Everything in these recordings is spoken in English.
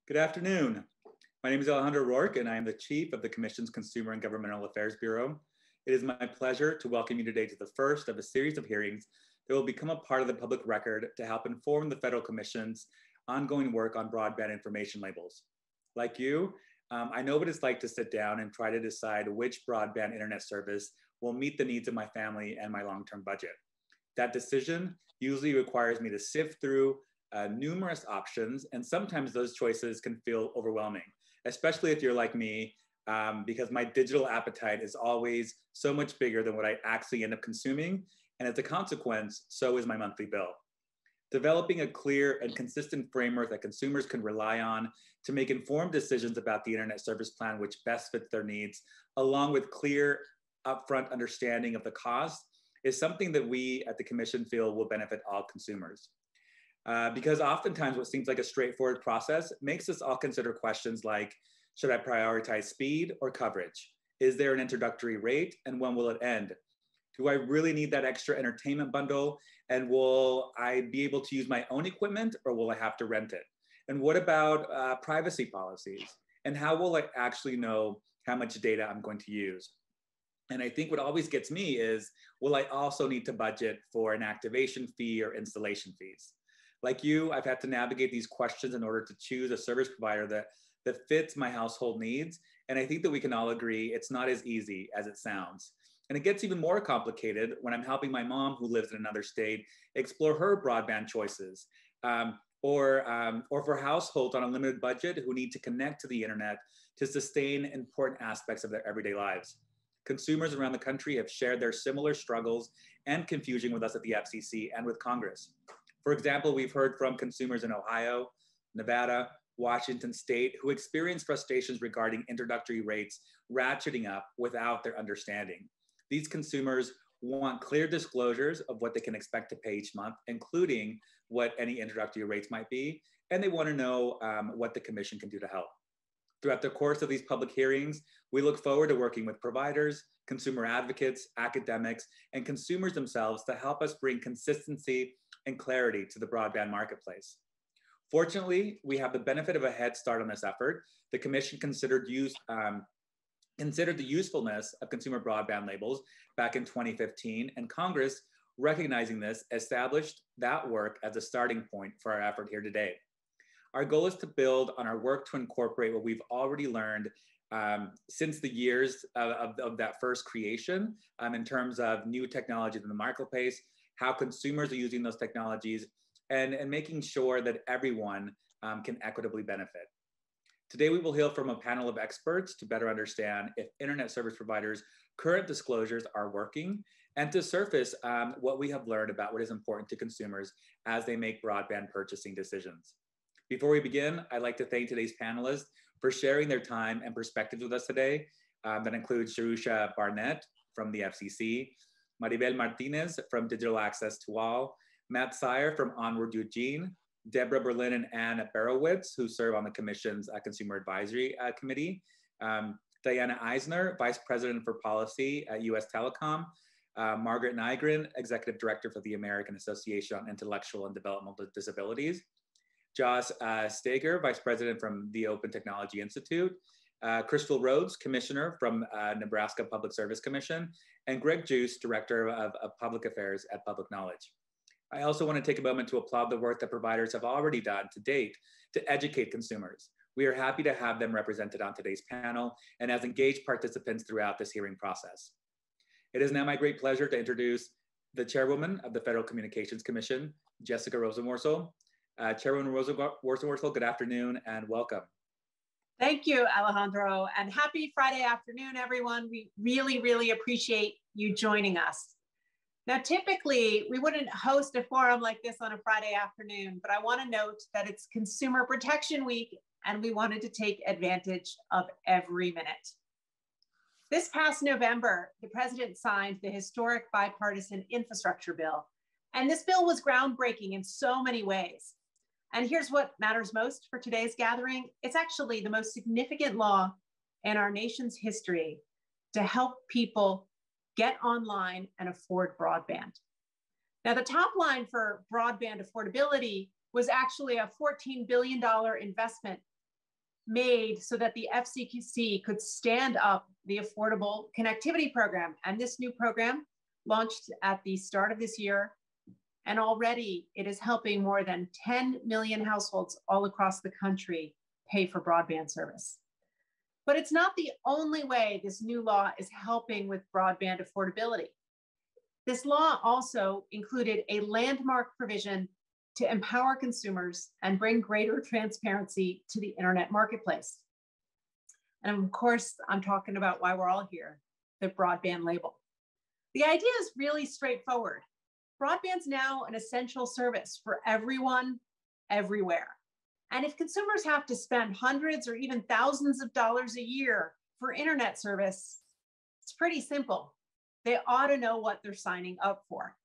Good afternoon. My name is Alejandro Rourke, and I am the Chief of the Commission's Consumer and Governmental Affairs Bureau. It is my pleasure to welcome you today to the first of a series of hearings that will become a part of the public record to help inform the Federal Commission's ongoing work on broadband information labels. Like you, I know what it's like to sit down and try to decide which broadband internet service will meet the needs of my family and my long-term budget. That decision usually requires me to sift through numerous options, and sometimes those choices can feel overwhelming, especially if you're like me, because my digital appetite is always so much bigger than what I actually end up consuming, and as a consequence, so is my monthly bill. Developing a clear and consistent framework that consumers can rely on to make informed decisions about the internet service plan which best fits their needs, along with clear, upfront understanding of the cost, is something that we at the Commission feel will benefit all consumers. Because oftentimes what seems like a straightforward process makes us all consider questions like, should I prioritize speed or coverage? Is there an introductory rate, and when will it end? Do I really need that extra entertainment bundle? And will I be able to use my own equipment, or will I have to rent it? And what about privacy policies? And how will I actually know how much data I'm going to use? And I think what always gets me is, will I also need to budget for an activation fee or installation fees? Like you, I've had to navigate these questions in order to choose a service provider that fits my household needs. And I think that we can all agree it's not as easy as it sounds. And it gets even more complicated when I'm helping my mom, who lives in another state, explore her broadband choices. Or for households on a limited budget who need to connect to the internet to sustain important aspects of their everyday lives. Consumers around the country have shared their similar struggles and confusion with us at the FCC and with Congress. For example, we've heard from consumers in Ohio, Nevada, Washington State, who experience frustrations regarding introductory rates ratcheting up without their understanding. These consumers want clear disclosures of what they can expect to pay each month, including what any introductory rates might be, and they want to know what the Commission can do to help. Throughout the course of these public hearings, we look forward to working with providers, consumer advocates, academics, and consumers themselves to help us bring consistency and clarity to the broadband marketplace. Fortunately, we have the benefit of a head start on this effort. The Commission considered the usefulness of consumer broadband labels back in 2015, and Congress, recognizing this, established that work as a starting point for our effort here today. Our goal is to build on our work to incorporate what we've already learned since the years of that first creation in terms of new technologies in the marketplace, how consumers are using those technologies, and making sure that everyone can equitably benefit. Today, we will hear from a panel of experts to better understand if internet service providers' current disclosures are working, and to surface what we have learned about what is important to consumers as they make broadband purchasing decisions. Before we begin, I'd like to thank today's panelists for sharing their time and perspectives with us today. That includes Sharusha Barnett from the FCC, Maribel Martinez from Digital Access to All, Matt Sire from Onward Eugene, Deborah Berlin and Ann Barowitz, who serve on the Commission's Consumer Advisory Committee, Diana Eisner, Vice President for Policy at US Telecom, Margaret Nygren, Executive Director for the American Association on Intellectual and Developmental Disabilities, Josh Steger, Vice President from the Open Technology Institute, Crystal Rhodes, Commissioner from Nebraska Public Service Commission, and Greg Juice, Director of Public Affairs at Public Knowledge. I also want to take a moment to applaud the work that providers have already done to date to educate consumers. We are happy to have them represented on today's panel and as engaged participants throughout this hearing process. It is now my great pleasure to introduce the Chairwoman of the Federal Communications Commission, Jessica Rosenworcel. Chairwoman Rosenworcel, good afternoon and welcome. Thank you, Alejandro, and happy Friday afternoon, everyone. We really appreciate you joining us. Now, typically, we wouldn't host a forum like this on a Friday afternoon, but I want to note that it's Consumer Protection Week, and we wanted to take advantage of every minute. This past November, the President signed the historic bipartisan infrastructure bill, and this bill was groundbreaking in so many ways. And here's what matters most for today's gathering. It's actually the most significant law in our nation's history to help people get online and afford broadband. Now, the top line for broadband affordability was actually a $14 billion investment made so that the FCC could stand up the Affordable Connectivity Program. And this new program launched at the start of this year. And already it is helping more than 10 million households all across the country pay for broadband service. But it's not the only way this new law is helping with broadband affordability. This law also included a landmark provision to empower consumers and bring greater transparency to the internet marketplace. And of course, I'm talking about why we're all here, the broadband label. The idea is really straightforward. Broadband's now an essential service for everyone, everywhere. And if consumers have to spend hundreds or even thousands of dollars a year for internet service, it's pretty simple. They ought to know what they're signing up for.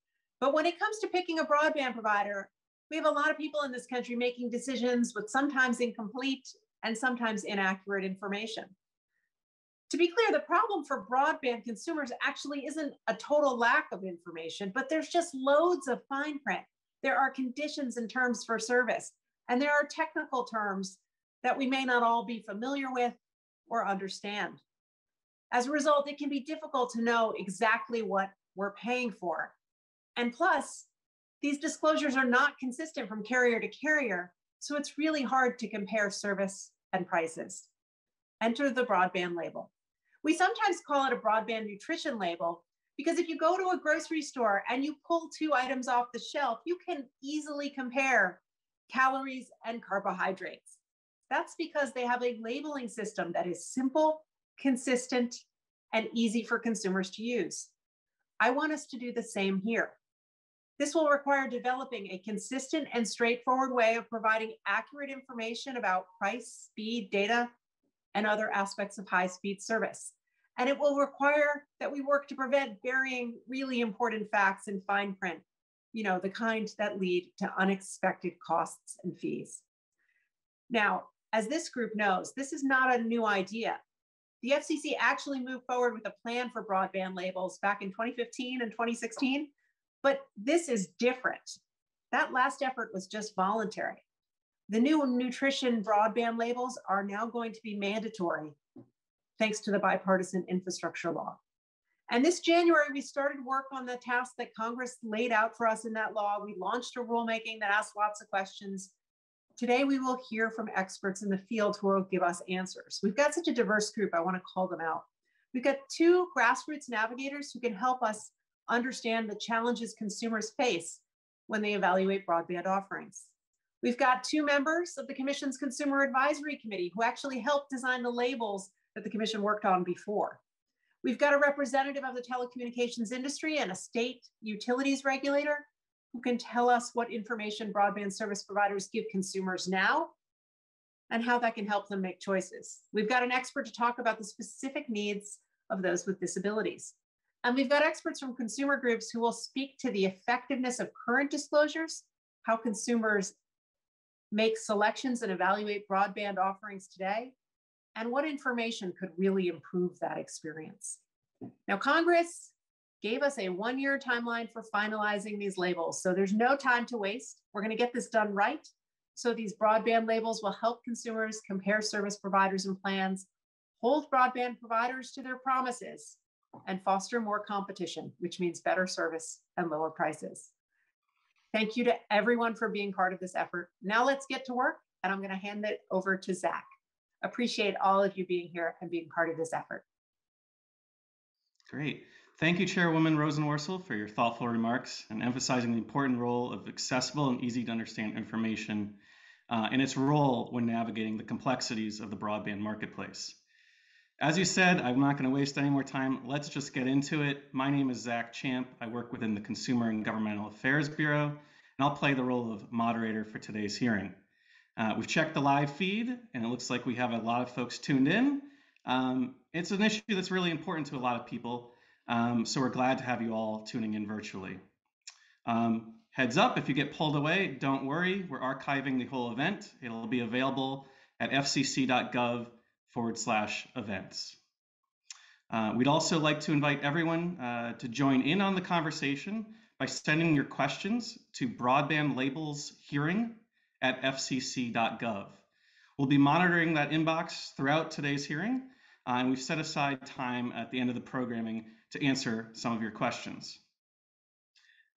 But when it comes to picking a broadband provider, we have a lot of people in this country making decisions with sometimes incomplete and sometimes inaccurate information. To be clear, the problem for broadband consumers actually isn't a total lack of information, but there's just loads of fine print. There are conditions and terms for service, and there are technical terms that we may not all be familiar with or understand. As a result, it can be difficult to know exactly what we're paying for. And plus, these disclosures are not consistent from carrier to carrier, so it's really hard to compare service and prices. Enter the broadband label. We sometimes call it a broadband nutrition label because if you go to a grocery store and you pull 2 items off the shelf, you can easily compare calories and carbohydrates. That's because they have a labeling system that is simple, consistent, and easy for consumers to use. I want us to do the same here. This will require developing a consistent and straightforward way of providing accurate information about price, speed, data, and other aspects of high-speed service. And it will require that we work to prevent burying really important facts in fine print, the kind that lead to unexpected costs and fees. Now, as this group knows, this is not a new idea. The FCC actually moved forward with a plan for broadband labels back in 2015 and 2016, but this is different. That last effort was just voluntary. The new nutrition broadband labels are now going to be mandatory, thanks to the bipartisan infrastructure law. And this January, we started work on the task that Congress laid out for us in that law. We launched a rulemaking that asked lots of questions. Today, we will hear from experts in the field who will give us answers. We've got such a diverse group, I want to call them out. We've got 2 grassroots navigators who can help us understand the challenges consumers face when they evaluate broadband offerings. We've got 2 members of the Commission's Consumer Advisory Committee who actually helped design the labels that the Commission worked on before. We've got a representative of the telecommunications industry and a state utilities regulator who can tell us what information broadband service providers give consumers now and how that can help them make choices. We've got an expert to talk about the specific needs of those with disabilities. And we've got experts from consumer groups who will speak to the effectiveness of current disclosures, how consumers make selections and evaluate broadband offerings today, and what information could really improve that experience. Now, Congress gave us a 1-year timeline for finalizing these labels, so there's no time to waste. We're going to get this done right, so these broadband labels will help consumers compare service providers and plans, hold broadband providers to their promises, and foster more competition, which means better service and lower prices. Thank you to everyone for being part of this effort. Now let's get to work, and I'm going to hand it over to Zach. Appreciate all of you being here and being part of this effort. Great. Thank you, Chairwoman Rosenworcel, for your thoughtful remarks and emphasizing the important role of accessible and easy to understand information and its role when navigating the complexities of the broadband marketplace. As you said, I'm not going to waste any more time. Let's just get into it. My name is Zach Champ. I work within the Consumer and Governmental Affairs Bureau, and I'll play the role of moderator for today's hearing. We've checked the live feed, and it looks like we have a lot of folks tuned in. It's an issue that's really important to a lot of people, so we're glad to have you all tuning in virtually. Heads up, if you get pulled away, don't worry. We're archiving the whole event. It'll be available at fcc.gov/events. We'd also like to invite everyone to join in on the conversation by sending your questions to broadbandlabelshearing@fcc.gov. We'll be monitoring that inbox throughout today's hearing, and we've set aside time at the end of the programming to answer some of your questions.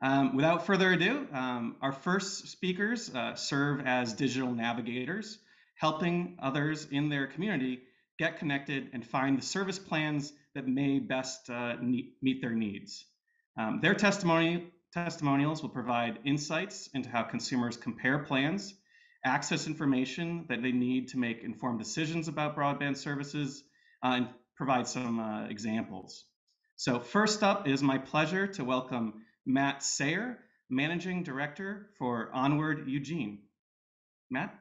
Without further ado, our first speakers serve as digital navigators, helping others in their community get connected and find the service plans that may best meet their needs. Their testimonials will provide insights into how consumers compare plans, access information that they need to make informed decisions about broadband services, and provide some examples. So first up, it is my pleasure to welcome Matt Steger, Managing Director for Onward Eugene. Matt?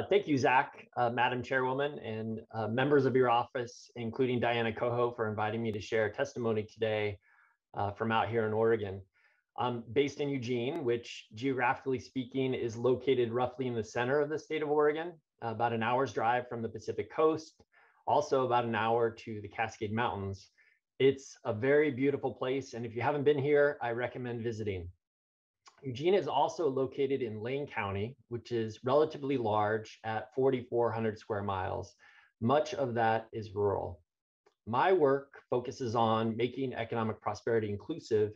Thank you, Zach, Madam Chairwoman, and members of your office, including Diana Coho, for inviting me to share testimony today from out here in Oregon. I'm based in Eugene, which geographically speaking is located roughly in the center of the state of Oregon, about an hour's drive from the Pacific coast, also about an hour to the Cascade Mountains. It's a very beautiful place, and if you haven't been here, I recommend visiting. Eugene is also located in Lane County, which is relatively large at 4,400 square miles. Much of that is rural. My work focuses on making economic prosperity inclusive,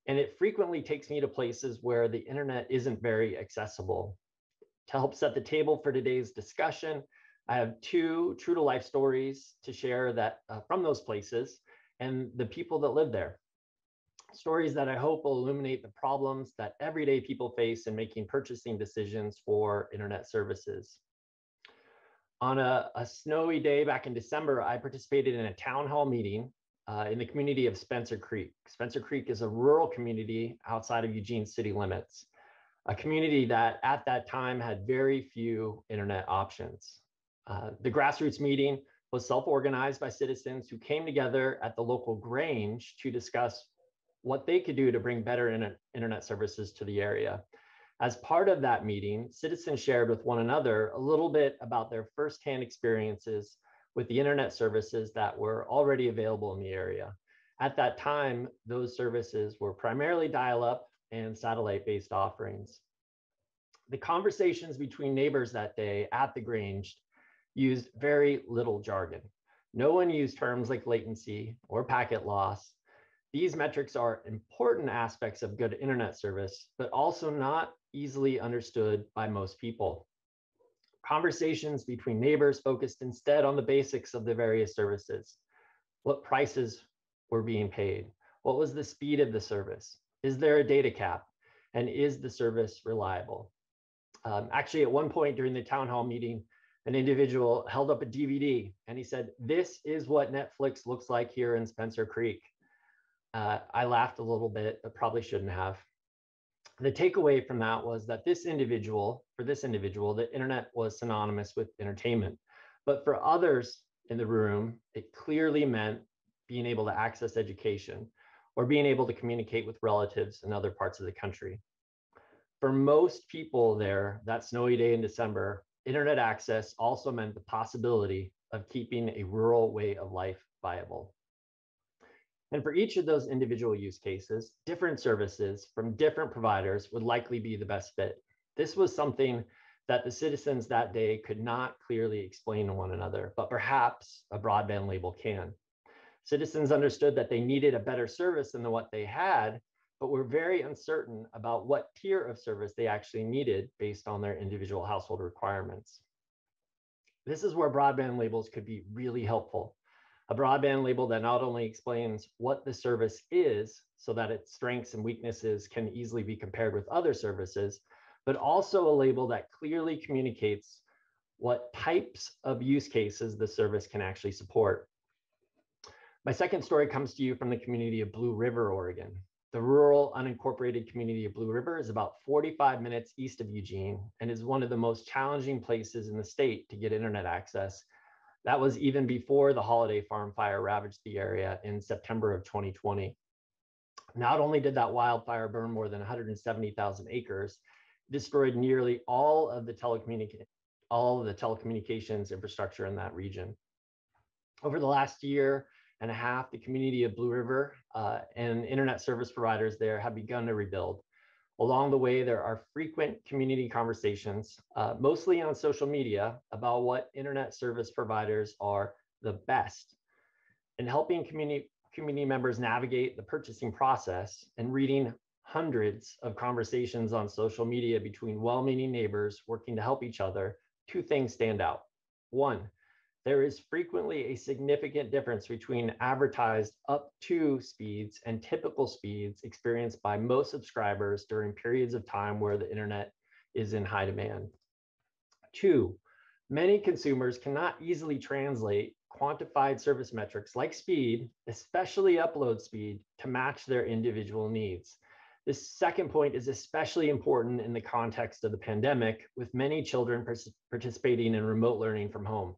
and it frequently takes me to places where the internet isn't very accessible. To help set the table for today's discussion, I have two true-to-life stories to share that from those places and the people that live there. Stories that I hope will illuminate the problems that everyday people face in making purchasing decisions for internet services. On a snowy day back in December, I participated in a town hall meeting in the community of Spencer Creek. Spencer Creek is a rural community outside of Eugene city limits, a community that at that time had very few internet options. The grassroots meeting was self-organized by citizens who came together at the local Grange to discuss what they could do to bring better internet services to the area. As part of that meeting, citizens shared with one another a little bit about their firsthand experiences with the internet services that were already available in the area. At that time, those services were primarily dial-up and satellite-based offerings. The conversations between neighbors that day at the Grange used very little jargon. No one used terms like latency or packet loss. These metrics are important aspects of good internet service, but also not easily understood by most people. Conversations between neighbors focused instead on the basics of the various services. What prices were being paid? What was the speed of the service? Is there a data cap? And is the service reliable? Actually, at one point during the town hall meeting, an individual held up a DVD and he said, "This is what Netflix looks like here in Spencer Creek." I laughed a little bit, but probably shouldn't have. The takeaway from that was that for this individual, the internet was synonymous with entertainment. But for others in the room, it clearly meant being able to access education or being able to communicate with relatives in other parts of the country. For most people there, that snowy day in December, internet access also meant the possibility of keeping a rural way of life viable. And for each of those individual use cases, different services from different providers would likely be the best fit. This was something that the citizens that day could not clearly explain to one another, but perhaps a broadband label can. Citizens understood that they needed a better service than what they had, but were very uncertain about what tier of service they actually needed based on their individual household requirements. This is where broadband labels could be really helpful. A broadband label that not only explains what the service is so that its strengths and weaknesses can easily be compared with other services, but also a label that clearly communicates what types of use cases the service can actually support. My second story comes to you from the community of Blue River, Oregon. The rural unincorporated community of Blue River is about 45 minutes east of Eugene and is one of the most challenging places in the state to get internet access. That was even before the Holiday Farm fire ravaged the area in September of 2020. Not only did that wildfire burn more than 170,000 acres, it destroyed nearly all of the telecommunications infrastructure in that region. Over the last year and a half, the community of Blue River and internet service providers there have begun to rebuild. Along the way, there are frequent community conversations, mostly on social media, about what internet service providers are the best. In helping community members navigate the purchasing process and reading hundreds of conversations on social media between well-meaning neighbors working to help each other, two things stand out. One, there is frequently a significant difference between advertised up to speeds and typical speeds experienced by most subscribers during periods of time where the internet is in high demand. Two, many consumers cannot easily translate quantified service metrics like speed, especially upload speed, to match their individual needs. This second point is especially important in the context of the pandemic, with many children participating in remote learning from home.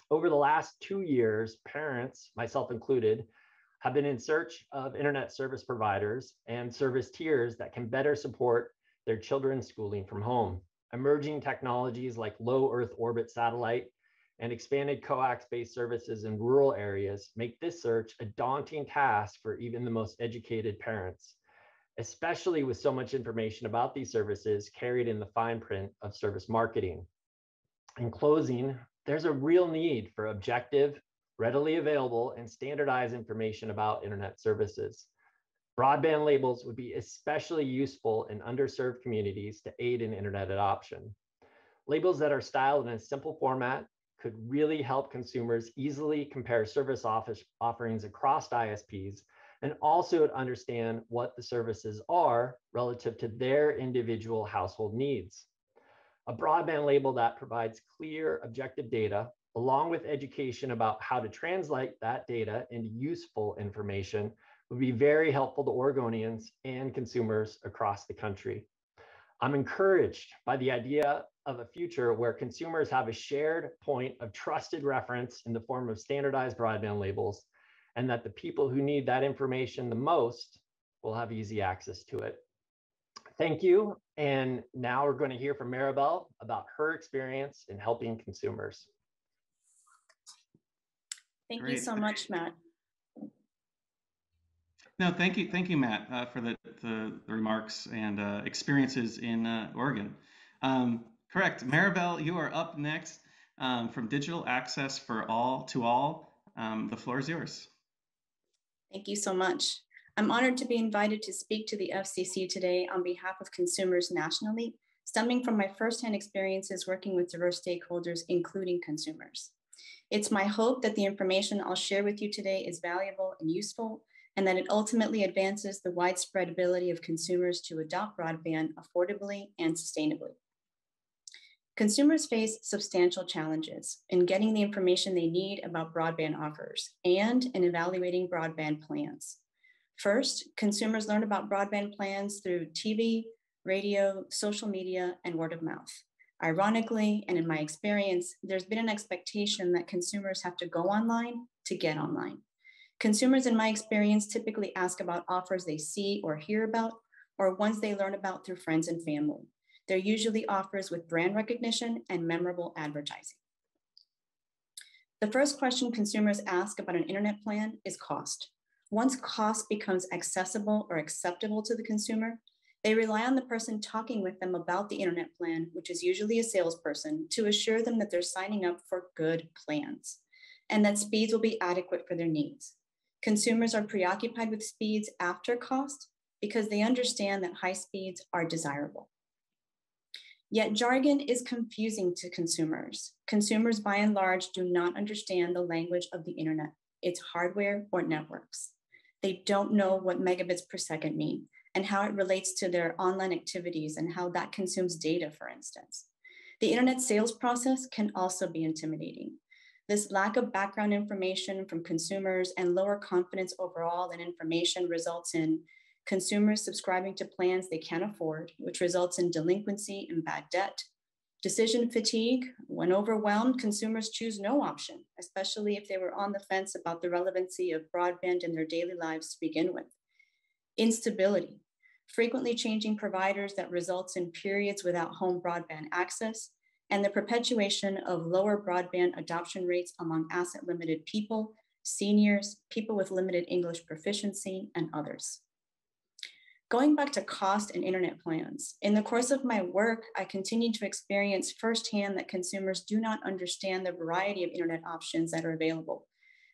Over the last 2 years, parents, myself included, have been in search of internet service providers and service tiers that can better support their children's schooling from home. Emerging technologies like low Earth orbit satellite and expanded coax-based services in rural areas make this search a daunting task for even the most educated parents, especially with so much information about these services carried in the fine print of service marketing. In closing, there's a real need for objective, readily available, and standardized information about internet services. Broadband labels would be especially useful in underserved communities to aid in internet adoption. Labels that are styled in a simple format could really help consumers easily compare service offerings across ISPs and also understand what the services are relative to their individual household needs. A broadband label that provides clear, objective data, along with education about how to translate that data into useful information, would be very helpful to Oregonians and consumers across the country. I'm encouraged by the idea of a future where consumers have a shared point of trusted reference in the form of standardized broadband labels, and that the people who need that information the most will have easy access to it. Thank you. And now we're going to hear from Maribel about her experience in helping consumers. Thank you so much, Matt. No, thank you, Matt, for the remarks and experiences in Oregon. Correct, Maribel, you are up next from Digital Access for All to All. The floor is yours. Thank you so much. I'm honored to be invited to speak to the FCC today on behalf of consumers nationally, stemming from my firsthand experiences working with diverse stakeholders, including consumers. It's my hope that the information I'll share with you today is valuable and useful, and that it ultimately advances the widespread ability of consumers to adopt broadband affordably and sustainably. Consumers face substantial challenges in getting the information they need about broadband offers and in evaluating broadband plans. First, consumers learn about broadband plans through TV, radio, social media, and word of mouth. Ironically, and in my experience, there's been an expectation that consumers have to go online to get online. Consumers, in my experience, typically ask about offers they see or hear about, or ones they learn about through friends and family. They're usually offers with brand recognition and memorable advertising. The first question consumers ask about an internet plan is cost. Once cost becomes accessible or acceptable to the consumer, they rely on the person talking with them about the internet plan, which is usually a salesperson, to assure them that they're signing up for good plans and that speeds will be adequate for their needs. Consumers are preoccupied with speeds after cost because they understand that high speeds are desirable. Yet jargon is confusing to consumers. Consumers, by and large, do not understand the language of the internet, its hardware or networks. They don't know what megabits per second mean and how it relates to their online activities and how that consumes data, for instance. The internet sales process can also be intimidating. This lack of background information from consumers and lower confidence overall in information results in consumers subscribing to plans they can't afford, which results in delinquency and bad debt. Decision fatigue. When overwhelmed, consumers choose no option, especially if they were on the fence about the relevancy of broadband in their daily lives to begin with. Instability. Frequently changing providers that results in periods without home broadband access, and the perpetuation of lower broadband adoption rates among asset-limited people, seniors, people with limited English proficiency, and others. Going back to cost and internet plans, in the course of my work, I continue to experience firsthand that consumers do not understand the variety of internet options that are available.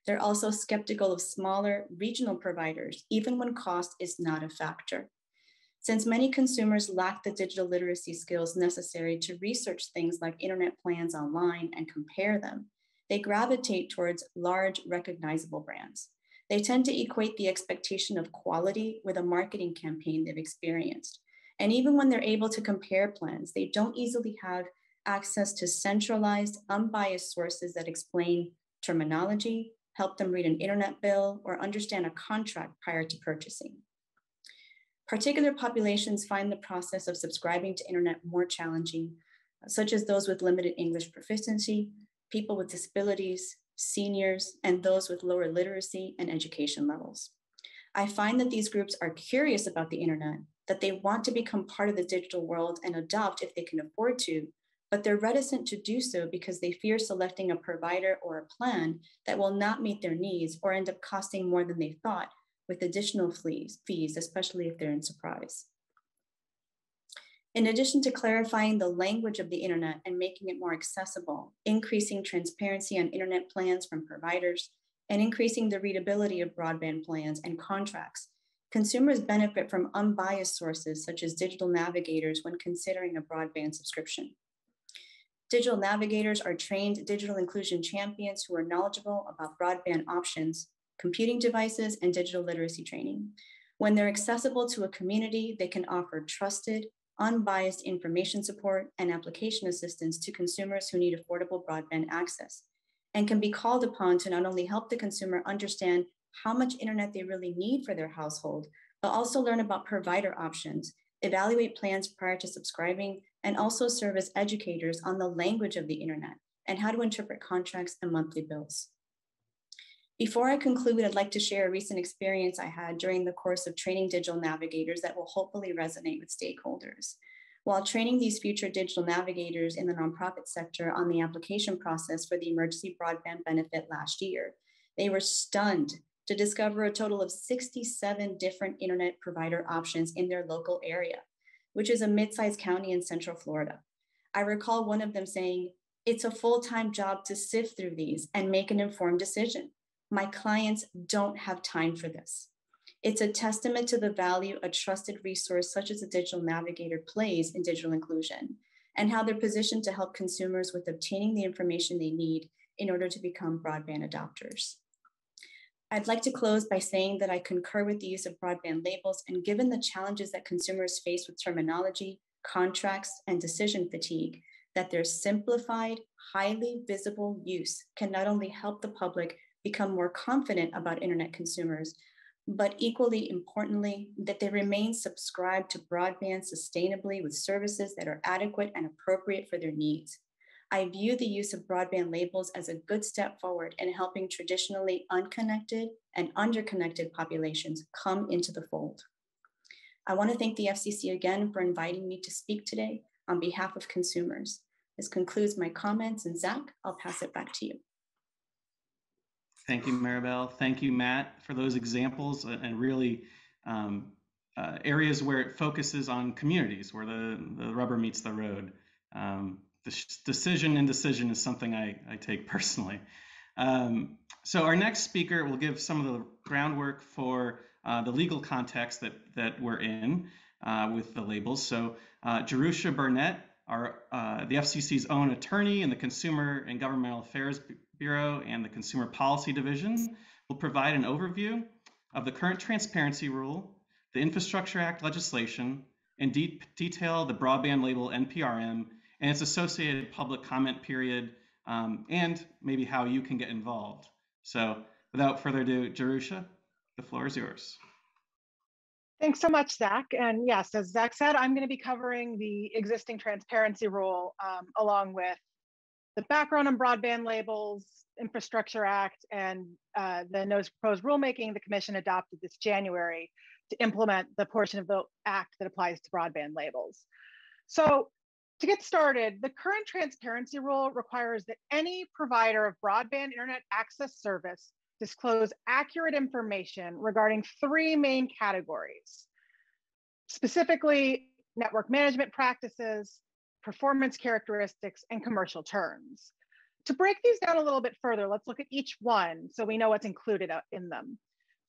They're also skeptical of smaller regional providers, even when cost is not a factor. Since many consumers lack the digital literacy skills necessary to research things like internet plans online and compare them, they gravitate towards large, recognizable brands. They tend to equate the expectation of quality with a marketing campaign they've experienced. And even when they're able to compare plans, they don't easily have access to centralized, unbiased sources that explain terminology, help them read an internet bill, or understand a contract prior to purchasing. Particular populations find the process of subscribing to internet more challenging, such as those with limited English proficiency, people with disabilities, seniors, and those with lower literacy and education levels. I find that these groups are curious about the internet, that they want to become part of the digital world and adopt if they can afford to, but they're reticent to do so because they fear selecting a provider or a plan that will not meet their needs or end up costing more than they thought, with additional fees, especially if they're in surprise. In addition to clarifying the language of the internet and making it more accessible, increasing transparency on internet plans from providers, and increasing the readability of broadband plans and contracts, consumers benefit from unbiased sources such as digital navigators when considering a broadband subscription. Digital navigators are trained digital inclusion champions who are knowledgeable about broadband options, computing devices, and digital literacy training. When they're accessible to a community, they can offer trusted, unbiased information support and application assistance to consumers who need affordable broadband access, and can be called upon to not only help the consumer understand how much internet they really need for their household, but also learn about provider options, evaluate plans prior to subscribing, and also serve as educators on the language of the internet and how to interpret contracts and monthly bills. Before I conclude, I'd like to share a recent experience I had during the course of training digital navigators that will hopefully resonate with stakeholders. While training these future digital navigators in the nonprofit sector on the application process for the emergency broadband benefit last year, they were stunned to discover a total of 67 different internet provider options in their local area, which is a mid-sized county in Central Florida. I recall one of them saying, "It's a full-time job to sift through these and make an informed decision. My clients don't have time for this." It's a testament to the value a trusted resource such as a digital navigator plays in digital inclusion, and how they're positioned to help consumers with obtaining the information they need in order to become broadband adopters. I'd like to close by saying that I concur with the use of broadband labels, and given the challenges that consumers face with terminology, contracts, and decision fatigue, that their simplified, highly visible use can not only help the public become more confident about internet consumers, but equally importantly, that they remain subscribed to broadband sustainably with services that are adequate and appropriate for their needs. I view the use of broadband labels as a good step forward in helping traditionally unconnected and underconnected populations come into the fold. I want to thank the FCC again for inviting me to speak today on behalf of consumers. This concludes my comments, and Zach, I'll pass it back to you. Thank you, Maribel. Thank you, Matt, for those examples and really areas where it focuses on communities, where the rubber meets the road. Decision indecision is something I take personally. So our next speaker will give some of the groundwork for the legal context that we're in with the labels. So Jerusha Burnett, the FCC's own attorney in the Consumer and Governmental Affairs Bureau and the Consumer Policy Division, will provide an overview of the current transparency rule, the Infrastructure Act legislation, and detail the broadband label NPRM and its associated public comment period, and maybe how you can get involved. So without further ado, Jerusha, the floor is yours. Thanks so much, Zach. And yes, as Zach said, I'm going to be covering the existing transparency rule along with the background on broadband labels, Infrastructure Act, and the notice of proposed rulemaking the Commission adopted this January to implement the portion of the Act that applies to broadband labels. So to get started, the current transparency rule requires that any provider of broadband internet access service disclose accurate information regarding three main categories: specifically network management practices, performance characteristics, and commercial terms. To break these down a little bit further, let's look at each one so we know what's included in them.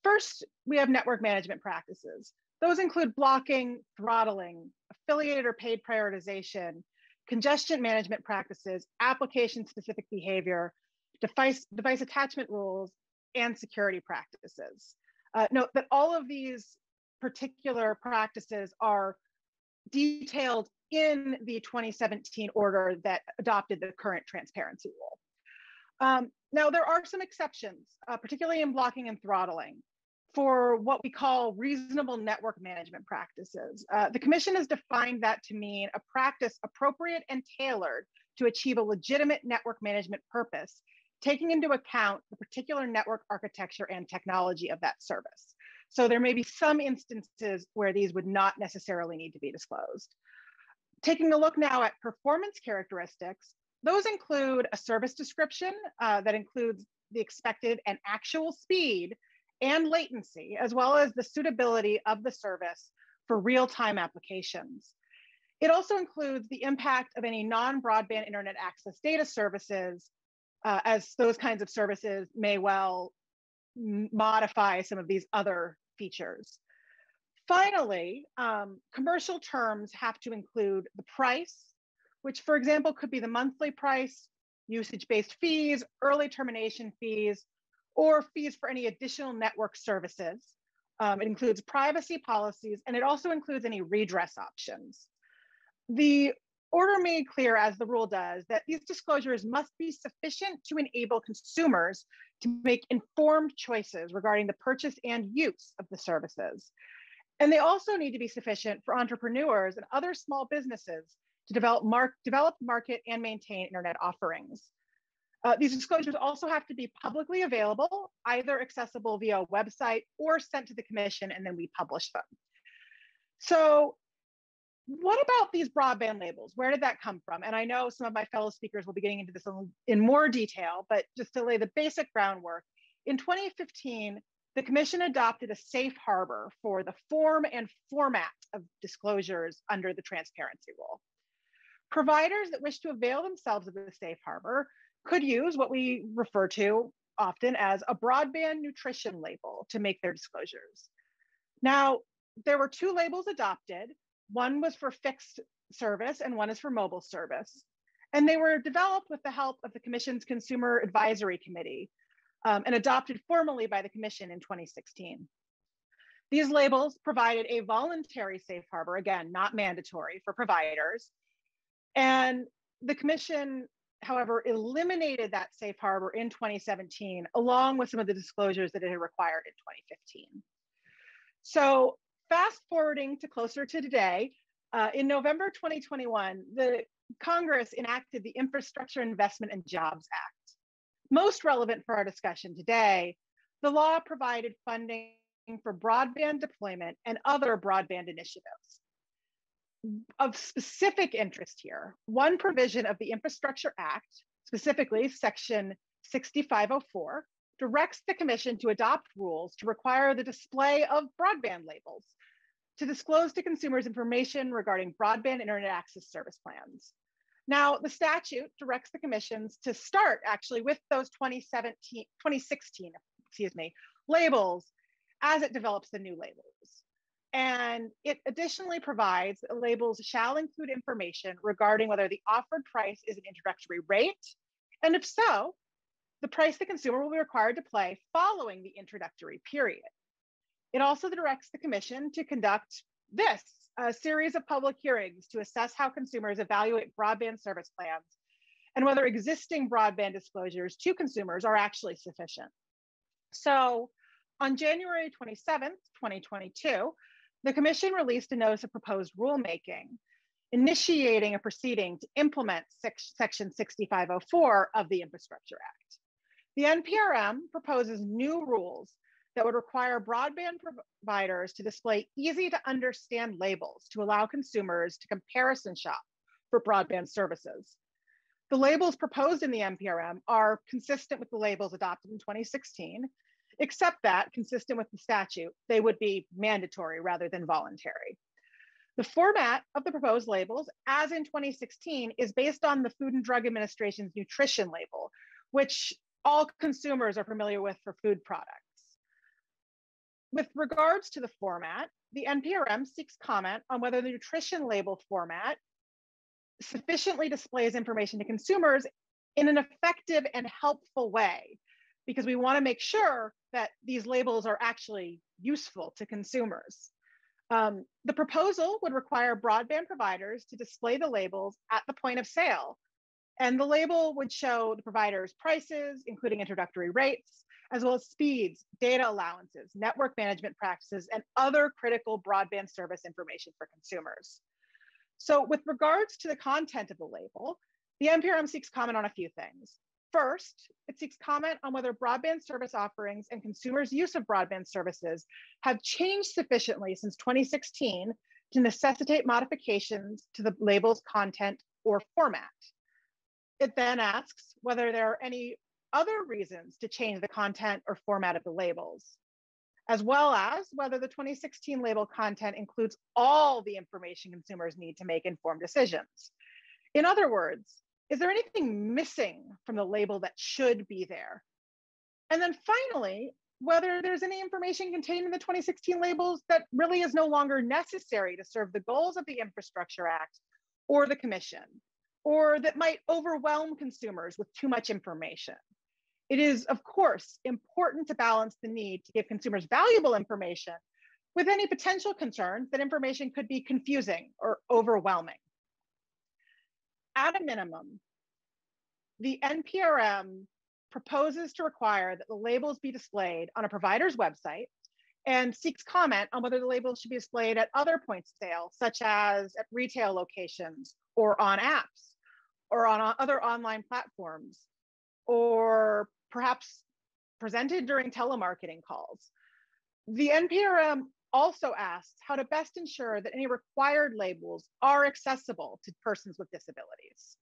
First, we have network management practices. Those include blocking, throttling, affiliated or paid prioritization, congestion management practices, application-specific behavior, device attachment rules, and security practices. Note that all of these particular practices are detailed in the 2017 order that adopted the current transparency rule. Now, there are some exceptions, particularly in blocking and throttling, for what we call reasonable network management practices. The Commission has defined that to mean a practice appropriate and tailored to achieve a legitimate network management purpose, taking into account the particular network architecture and technology of that service. So there may be some instances where these would not necessarily need to be disclosed. Taking a look now at performance characteristics, those include a service description that includes the expected and actual speed and latency, as well as the suitability of the service for real-time applications. It also includes the impact of any non-broadband internet access data services, as those kinds of services may well modify some of these other features. Finally, commercial terms have to include the price, which for example could be the monthly price, usage-based fees, early termination fees, or fees for any additional network services. It includes privacy policies, and it also includes any redress options. The order made clear, as the rule does, that these disclosures must be sufficient to enable consumers to make informed choices regarding the purchase and use of the services. And they also need to be sufficient for entrepreneurs and other small businesses to develop, market, and maintain internet offerings. These disclosures also have to be publicly available, either accessible via a website or sent to the Commission, and then we publish them. So what about these broadband labels? Where did that come from? And I know some of my fellow speakers will be getting into this in more detail, but just to lay the basic groundwork, in 2015, the Commission adopted a safe harbor for the form and format of disclosures under the transparency rule. Providers that wish to avail themselves of the safe harbor could use what we refer to often as a broadband nutrition label to make their disclosures. Now, there were two labels adopted. One was for fixed service and one is for mobile service. And they were developed with the help of the Commission's Consumer Advisory Committee and adopted formally by the Commission in 2016. These labels provided a voluntary safe harbor, again, not mandatory for providers. And the Commission, however, eliminated that safe harbor in 2017, along with some of the disclosures that it had required in 2015. So fast forwarding to closer to today, in November 2021, the Congress enacted the Infrastructure Investment and Jobs Act. Most relevant for our discussion today, the law provided funding for broadband deployment and other broadband initiatives. Of specific interest here, one provision of the Infrastructure Act, specifically Section 6504, directs the Commission to adopt rules to require the display of broadband labels to disclose to consumers information regarding broadband internet access service plans. Now, the statute directs the commissions to start actually with those 2016 labels as it develops the new labels. And it additionally provides that labels shall include information regarding whether the offered price is an introductory rate, and if so, the price the consumer will be required to pay following the introductory period. It also directs the Commission to conduct a series of public hearings to assess how consumers evaluate broadband service plans and whether existing broadband disclosures to consumers are actually sufficient. So on January 27th, 2022, the Commission released a notice of proposed rulemaking, initiating a proceeding to implement Section 6504 of the Infrastructure Act. The NPRM proposes new rules that would require broadband providers to display easy to understand labels to allow consumers to comparison shop for broadband services. The labels proposed in the NPRM are consistent with the labels adopted in 2016, except that, consistent with the statute, they would be mandatory rather than voluntary. The format of the proposed labels, as in 2016, is based on the Food and Drug Administration's nutrition label, which all consumers are familiar with for food products. With regards to the format, the NPRM seeks comment on whether the nutrition label format sufficiently displays information to consumers in an effective and helpful way, because we want to make sure that these labels are actually useful to consumers. The proposal would require broadband providers to display the labels at the point of sale, and the label would show the provider's prices, including introductory rates, as well as speeds, data allowances, network management practices, and other critical broadband service information for consumers. So with regards to the content of the label, the NPRM seeks comment on a few things. First, it seeks comment on whether broadband service offerings and consumers' use of broadband services have changed sufficiently since 2016 to necessitate modifications to the label's content or format. It then asks whether there are any other reasons to change the content or format of the labels, as well as whether the 2016 label content includes all the information consumers need to make informed decisions. In other words, is there anything missing from the label that should be there? And then finally, whether there's any information contained in the 2016 labels that really is no longer necessary to serve the goals of the Infrastructure Act or the Commission, or that might overwhelm consumers with too much information. It is, of course, important to balance the need to give consumers valuable information with any potential concerns that information could be confusing or overwhelming. At a minimum, the NPRM proposes to require that the labels be displayed on a provider's website and seeks comment on whether the labels should be displayed at other points of sale, such as at retail locations or on apps or on other online platforms, or perhaps presented during telemarketing calls. The NPRM also asks how to best ensure that any required labels are accessible to persons with disabilities.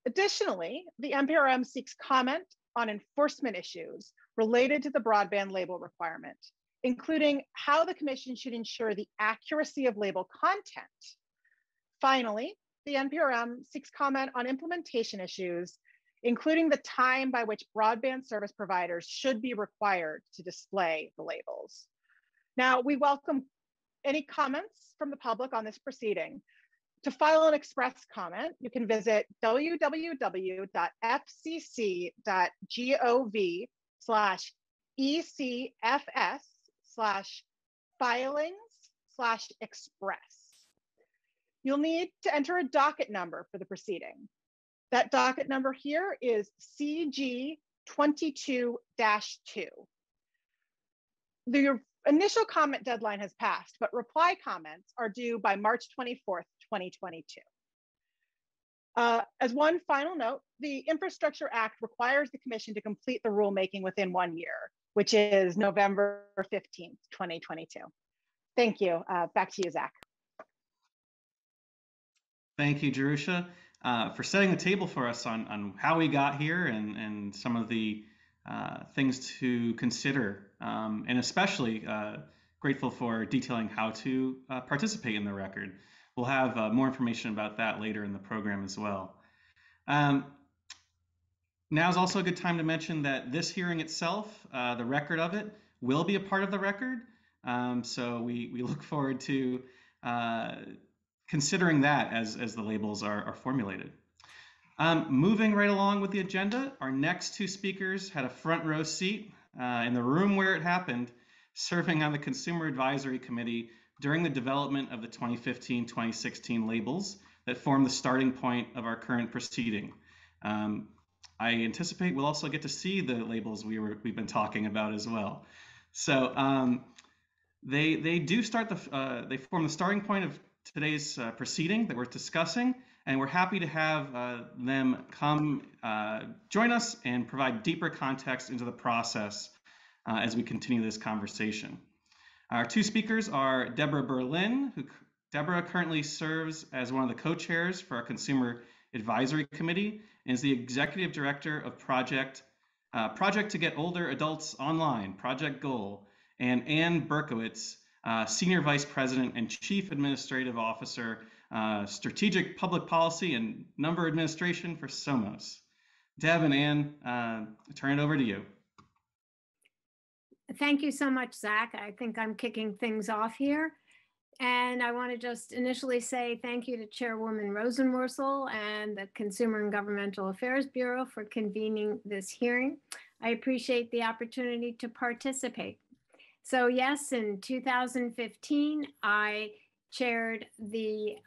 Additionally, the NPRM seeks comment on enforcement issues related to the broadband label requirement, including how the Commission should ensure the accuracy of label content. Finally, the NPRM seeks comment on implementation issues, including the time by which broadband service providers should be required to display the labels. Now, we welcome any comments from the public on this proceeding. To file an express comment, you can visit www.fcc.gov/ECFS/filings/express. You'll need to enter a docket number for the proceeding. That docket number here is CG22-2. The initial comment deadline has passed, but reply comments are due by March 24th, 2022. As one final note, the Infrastructure Act requires the Commission to complete the rulemaking within 1 year, which is November 15th, 2022. Thank you. Back to you, Zach. Thank you, Jerusha, for setting the table for us on how we got here and some of the things to consider, and especially grateful for detailing how to participate in the record. We'll have more information about that later in the program as well. Now is also a good time to mention that this hearing itself, the record of it, will be a part of the record. So we look forward to considering that as the labels are formulated. Moving right along with the agenda, our next two speakers had a front row seat in the room where it happened, serving on the Consumer Advisory Committee during the development of the 2015-2016 labels that form the starting point of our current proceeding. I anticipate we'll also get to see the labels we've been talking about as well. So they form the starting point of today's proceeding that we're discussing, and we're happy to have them come join us and provide deeper context into the process as we continue this conversation. Our two speakers are Deborah Berlin, Deborah currently serves as one of the co-chairs for our Consumer Advisory Committee and is the Executive Director of Project to Get Older Adults Online, Project Goal, and Ann Berkowitz Senior Vice President and Chief Administrative Officer, Strategic Public Policy and Number Administration for Somos. Deb and Ann, I turn it over to you. Thank you so much, Zach. I think I'm kicking things off here. And I want to just initially say thank you to Chairwoman Rosenworcel and the Consumer and Governmental Affairs Bureau for convening this hearing. I appreciate the opportunity to participate. So yes, in 2015, I chaired the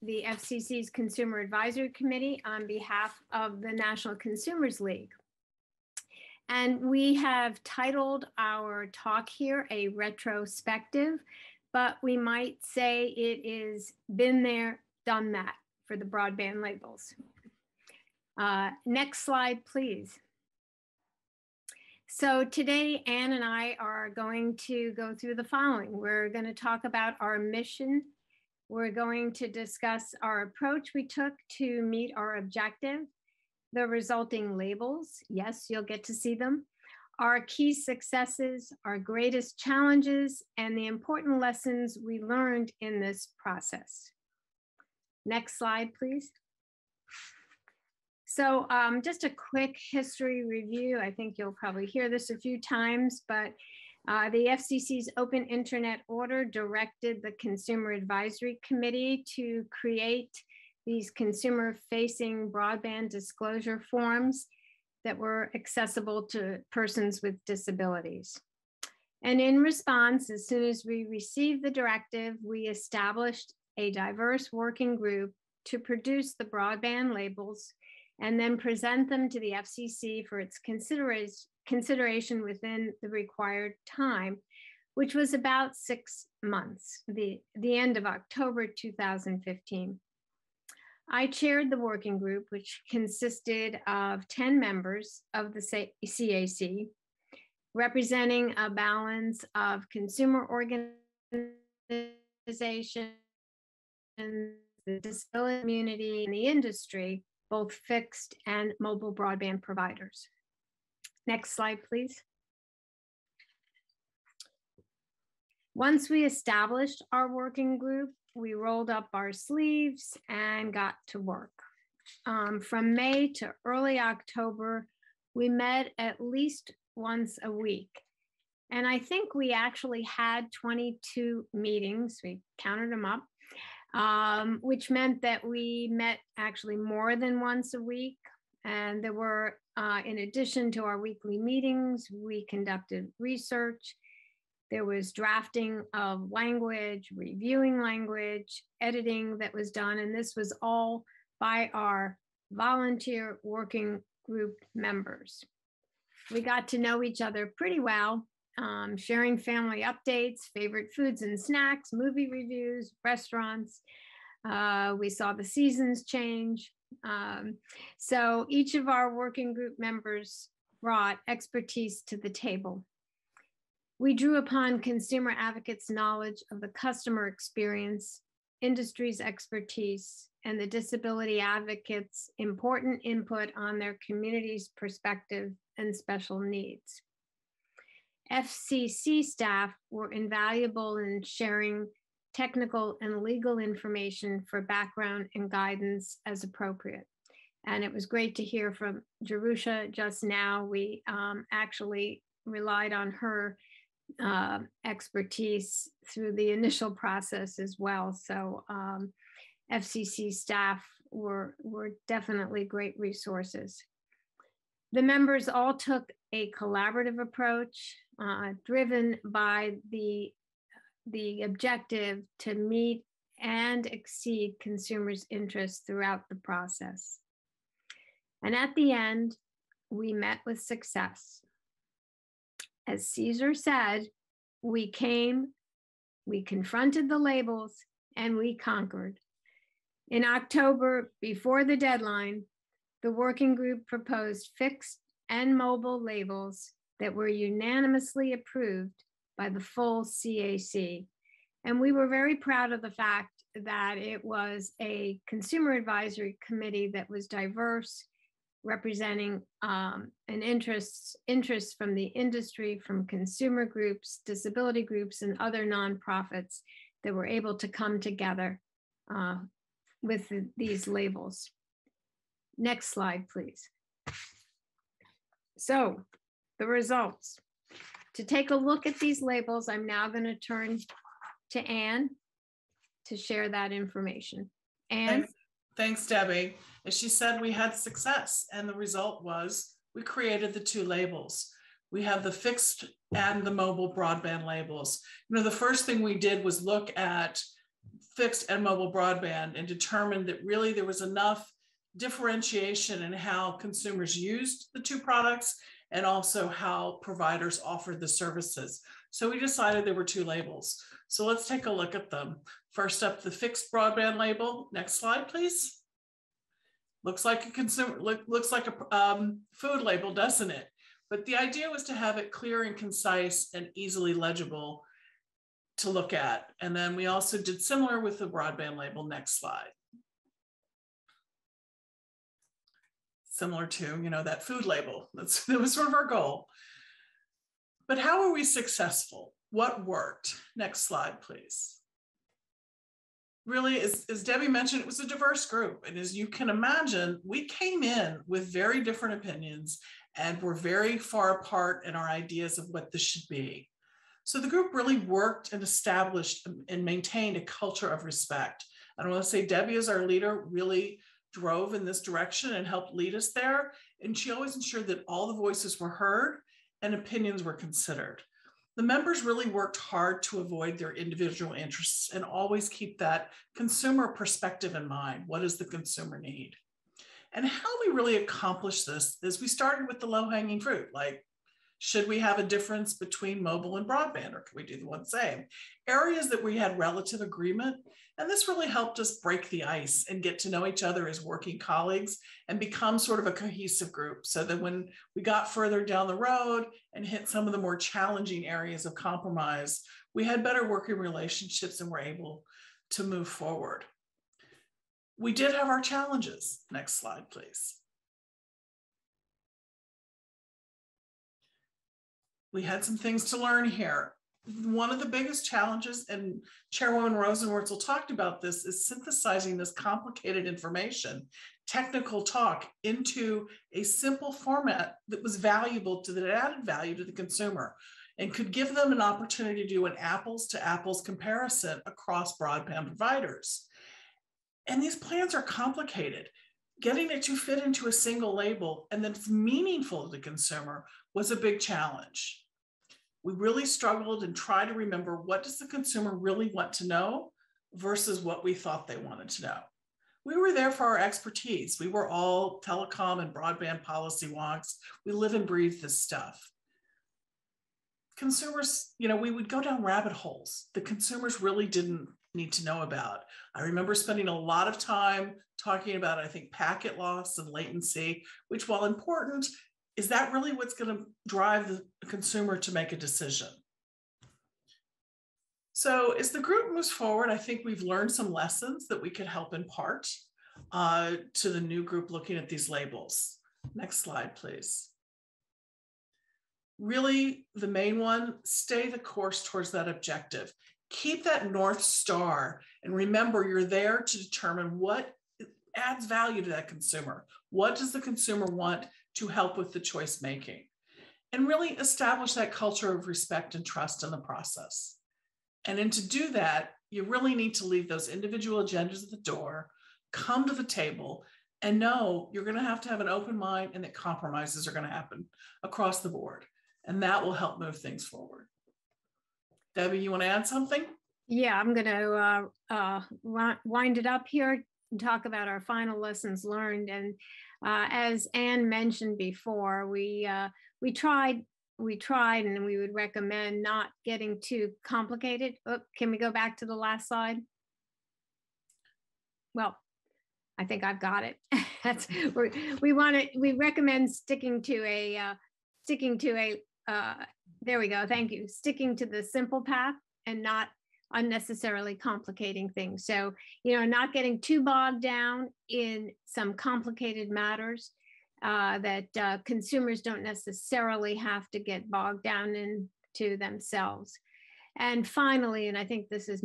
FCC's Consumer Advisory Committee on behalf of the National Consumers League. And we have titled our talk here a retrospective, but we might say it is been there, done that for the broadband labels. Next slide, please. So today, Ann and I are going to go through the following. We're going to talk about our mission. We're going to discuss our approach we took to meet our objective, the resulting labels. Yes, you'll get to see them. Our key successes, our greatest challenges, and the important lessons we learned in this process. Next slide, please. So just a quick history review. I think you'll probably hear this a few times, but the FCC's Open Internet Order directed the Consumer Advisory Committee to create these consumer-facing broadband disclosure forms that were accessible to persons with disabilities. And in response, as soon as we received the directive, we established a diverse working group to produce the broadband labels and then present them to the FCC for its consideration within the required time, which was about 6 months, the end of October 2015. I chaired the working group, which consisted of 10 members of the CAC, representing a balance of consumer organizations, the disability community, and the industry, both fixed and mobile broadband providers. Next slide, please. Once we established our working group, we rolled up our sleeves and got to work. From May to early October, we met at least once a week. And I think we actually had 22 meetings, we counted them up, which meant that we met actually more than once a week. And there were, in addition to our weekly meetings, we conducted research. There was drafting of language, reviewing language, editing that was done, and this was all by our volunteer working group members. We got to know each other pretty well, sharing family updates, favorite foods and snacks, movie reviews, restaurants. We saw the seasons change. So each of our working group members brought expertise to the table. We drew upon consumer advocates' knowledge of the customer experience, industry's expertise, and the disability advocates' important input on their community's perspective and special needs. FCC staff were invaluable in sharing technical and legal information for background and guidance as appropriate. And it was great to hear from Jerusha just now. We actually relied on her expertise through the initial process as well. So FCC staff were definitely great resources. The members all took a collaborative approach driven by the objective to meet and exceed consumers' interests throughout the process. And at the end, we met with success. As Caesar said, we came, we confronted the labels, and we conquered. In October, before the deadline, the working group proposed fixed and mobile labels that were unanimously approved by the full CAC. And we were very proud of the fact that it was a consumer advisory committee that was diverse representing an interest from the industry, from consumer groups, disability groups, and other nonprofits that were able to come together with these labels. Next slide, please. So the results. To take a look at these labels, I'm now going to turn to Anne to share that information. Anne? Thanks, Debbie. As she said, we had success, and the result was we created the two labels. We have the fixed and the mobile broadband labels. You know, the first thing we did was look at fixed and mobile broadband and determined that really there was enough differentiation in how consumers used the two products and also how providers offered the services. So we decided there were two labels. So let's take a look at them. First up, the fixed broadband label. Next slide, please. Looks like a consumer, looks like a food label, doesn't it? But the idea was to have it clear and concise and easily legible to look at. And then we also did similar with the broadband label. Next slide. Similar to, you know, that food label. That was sort of our goal. But how were we successful? What worked? Next slide, please. Really, as Debbie mentioned, it was a diverse group. And as you can imagine, we came in with very different opinions and were very far apart in our ideas of what this should be. So the group really worked and established and maintained a culture of respect. I want to say Debbie, as our leader, really drove in this direction and helped lead us there. And she always ensured that all the voices were heard and opinions were considered. The members really worked hard to avoid their individual interests and always keep that consumer perspective in mind. What does the consumer need? And how we really accomplished this is we started with the low-hanging fruit, like, should we have a difference between mobile and broadband, or can we do the one same? Areas that we had relative agreement, and this really helped us break the ice and get to know each other as working colleagues and become sort of a cohesive group, so that when we got further down the road and hit some of the more challenging areas of compromise, we had better working relationships and were able to move forward. We did have our challenges. Next slide, please. We had some things to learn here. One of the biggest challenges, and Chairwoman Rosenwortel talked about this, is synthesizing this complicated information, technical talk, into a simple format that was valuable to, that added value to the consumer and could give them an opportunity to do an apples to apples comparison across broadband providers. And these plans are complicated. Getting it to fit into a single label and that's meaningful to the consumer was a big challenge. We really struggled and tried to remember, what does the consumer really want to know versus what we thought they wanted to know. We were there for our expertise. We were all telecom and broadband policy wonks. We live and breathe this stuff. Consumers, you know, we would go down rabbit holes the consumers really didn't need to know about. I remember spending a lot of time talking about, I think, packet loss and latency, which, while important, is that really what's going to drive the consumer to make a decision? So as the group moves forward, I think we've learned some lessons that we could help impart to the new group looking at these labels. Next slide, please. Really, the main one, stay the course towards that objective. Keep that North Star, and remember, you're there to determine what adds value to that consumer. What does the consumer want to help with the choice making? And really establish that culture of respect and trust in the process. And then to do that, you really need to leave those individual agendas at the door, come to the table, and know you're going to have an open mind and that compromises are going to happen across the board. And that will help move things forward. Debbie, you want to add something? Yeah, I'm going to wind it up here and talk about our final lessons learned. And as Anne mentioned before, we tried, and we would recommend not getting too complicated. Oh, can we go back to the last slide? Well, I think I've got it. We recommend sticking to a there we go. Thank you. Sticking to the simple path and not unnecessarily complicating things. So, you know, not getting too bogged down in some complicated matters, that consumers don't necessarily have to get bogged down into themselves. And finally, and I think this is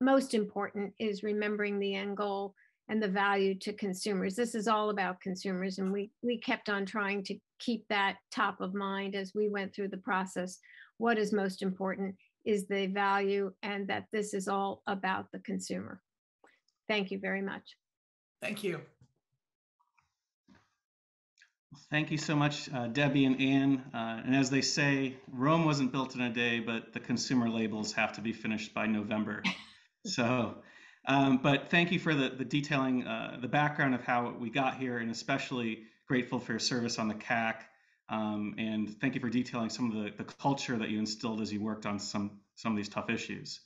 most important, is remembering the end goal and the value to consumers. This is all about consumers, and we kept on trying to keep that top of mind as we went through the process. What is most important is the value, and that this is all about the consumer. Thank you very much. Thank you. Thank you so much, Debbie and Anne. And as they say, Rome wasn't built in a day, but the consumer labels have to be finished by November. So, but thank you for the detailing, the background of how we got here, and especially grateful for your service on the CAC. And thank you for detailing some of the culture that you instilled as you worked on some of these tough issues.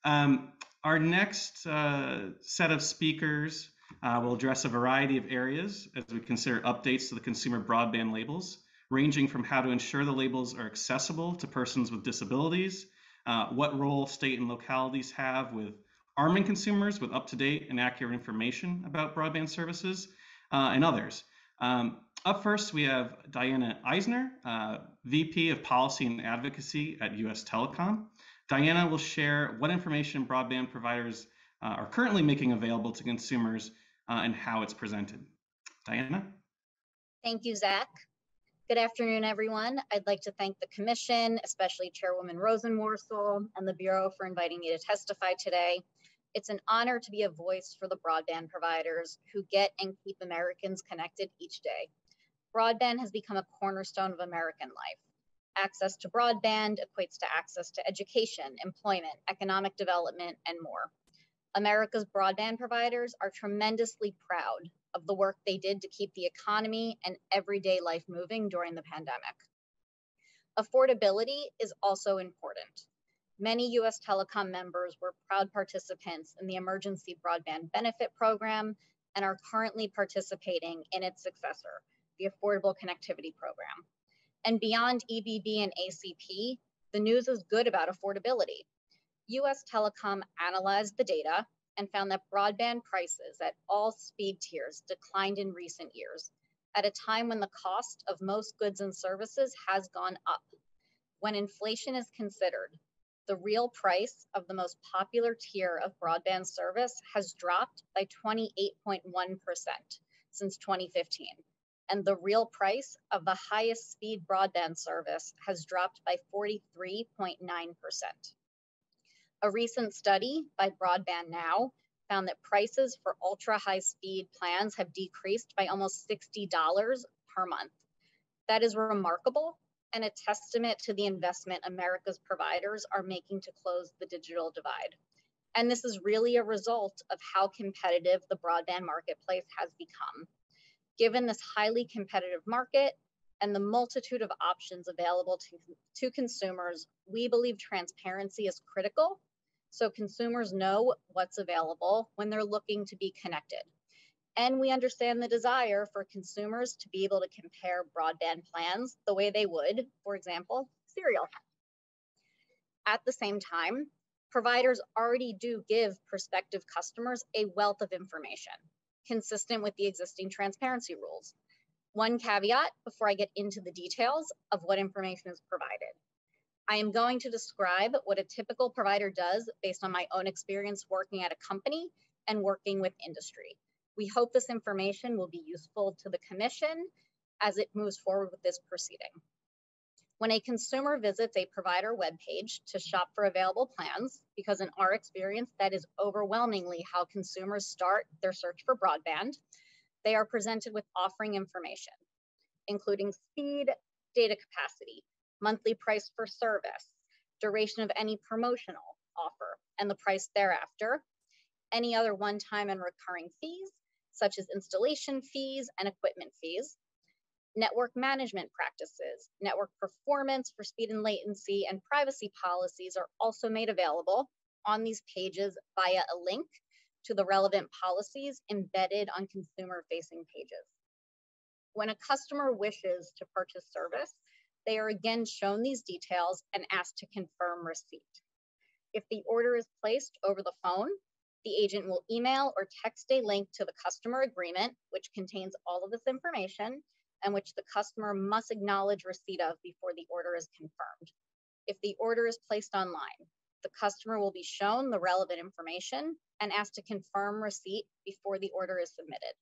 Our next set of speakers will address a variety of areas as we consider updates to the consumer broadband labels, ranging from how to ensure the labels are accessible to persons with disabilities, what role state and localities have with arming consumers with up-to-date and accurate information about broadband services, and others. Up first, we have Diana Eisner, VP of Policy and Advocacy at US Telecom. Diana will share what information broadband providers are currently making available to consumers and how it's presented. Diana? Thank you, Zach. Good afternoon, everyone. I'd like to thank the Commission, especially Chairwoman Rosenworcel and the Bureau for inviting me to testify today. It's an honor to be a voice for the broadband providers who get and keep Americans connected each day. Broadband has become a cornerstone of American life. Access to broadband equates to access to education, employment, economic development, and more. America's broadband providers are tremendously proud of the work they did to keep the economy and everyday life moving during the pandemic. Affordability is also important. Many US Telecom members were proud participants in the Emergency Broadband Benefit Program and are currently participating in its successor, the Affordable Connectivity Program. And beyond EBB and ACP, the news is good about affordability. US Telecom analyzed the data and found that broadband prices at all speed tiers declined in recent years, at a time when the cost of most goods and services has gone up. When inflation is considered, the real price of the most popular tier of broadband service has dropped by 28.1% since 2015. And the real price of the highest speed broadband service has dropped by 43.9%. A recent study by Broadband Now found that prices for ultra high speed plans have decreased by almost $60 per month. That is remarkable and a testament to the investment America's providers are making to close the digital divide. And this is really a result of how competitive the broadband marketplace has become. Given this highly competitive market and the multitude of options available to consumers, we believe transparency is critical so consumers know what's available when they're looking to be connected. And we understand the desire for consumers to be able to compare broadband plans the way they would, for example, cereal. At the same time, providers already do give prospective customers a wealth of information, consistent with the existing transparency rules. One caveat before I get into the details of what information is provided. I am going to describe what a typical provider does based on my own experience working at a company and working with industry. We hope this information will be useful to the Commission as it moves forward with this proceeding. When a consumer visits a provider webpage to shop for available plans, because in our experience, that is overwhelmingly how consumers start their search for broadband, they are presented with offering information, including speed, data capacity, monthly price for service, duration of any promotional offer, and the price thereafter, any other one-time and recurring fees, such as installation fees and equipment fees, network management practices, network performance for speed and latency, and privacy policies are also made available on these pages via a link to the relevant policies embedded on consumer-facing pages. When a customer wishes to purchase service, they are again shown these details and asked to confirm receipt. If the order is placed over the phone, The agent will email or text a link to the customer agreement, which contains all of this information and which the customer must acknowledge receipt of before the order is confirmed. If the order is placed online, the customer will be shown the relevant information and asked to confirm receipt before the order is submitted.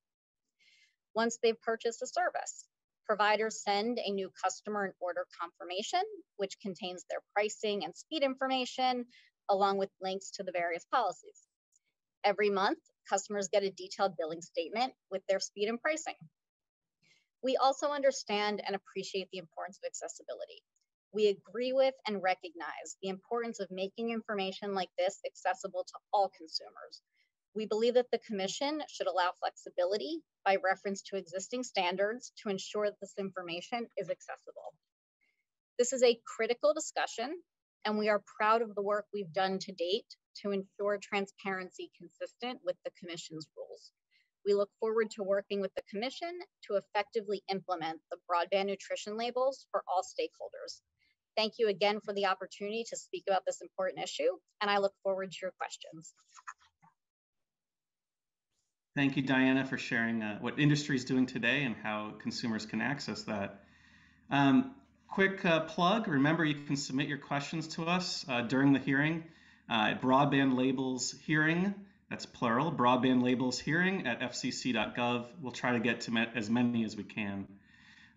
Once they've purchased a service, providers send a new customer and order confirmation, which contains their pricing and speed information, along with links to the various policies. Every month, customers get a detailed billing statement with their speed and pricing. We also understand and appreciate the importance of accessibility. We agree with and recognize the importance of making information like this accessible to all consumers. We believe that the Commission should allow flexibility by reference to existing standards to ensure that this information is accessible. This is a critical discussion, and we are proud of the work we've done to date to ensure transparency consistent with the Commission's rules. We look forward to working with the Commission to effectively implement the broadband nutrition labels for all stakeholders. Thank you again for the opportunity to speak about this important issue, and I look forward to your questions. Thank you, Diana, for sharing what industry is doing today and how consumers can access that. Quick plug, remember you can submit your questions to us during the hearing at Broadband Labels Hearing, that's plural, Broadband Labels Hearing at fcc.gov. We'll try to get to as many as we can.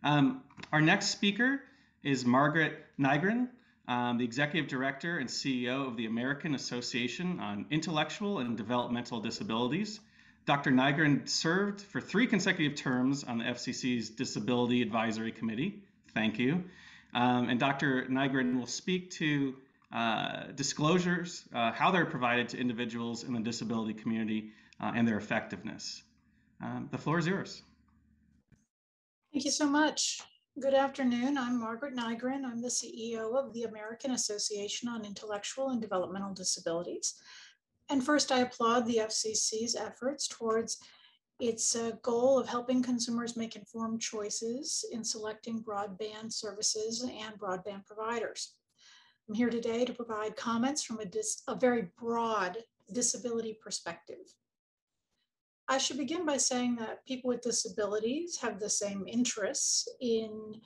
Our next speaker is Margaret Nygren, the Executive Director and CEO of the American Association on Intellectual and Developmental Disabilities. Dr. Nygren served for 3 consecutive terms on the FCC's Disability Advisory Committee. Thank you. And Dr. Nygren will speak to disclosures, how they're provided to individuals in the disability community and their effectiveness. The floor is yours. Thank you so much. Good afternoon. I'm Margaret Nygren. I'm the CEO of the American Association on Intellectual and Developmental Disabilities. And first, I applaud the FCC's efforts towards its goal of helping consumers make informed choices in selecting broadband services and broadband providers. I'm here today to provide comments from a very broad disability perspective. I should begin by saying that people with disabilities have the same interests in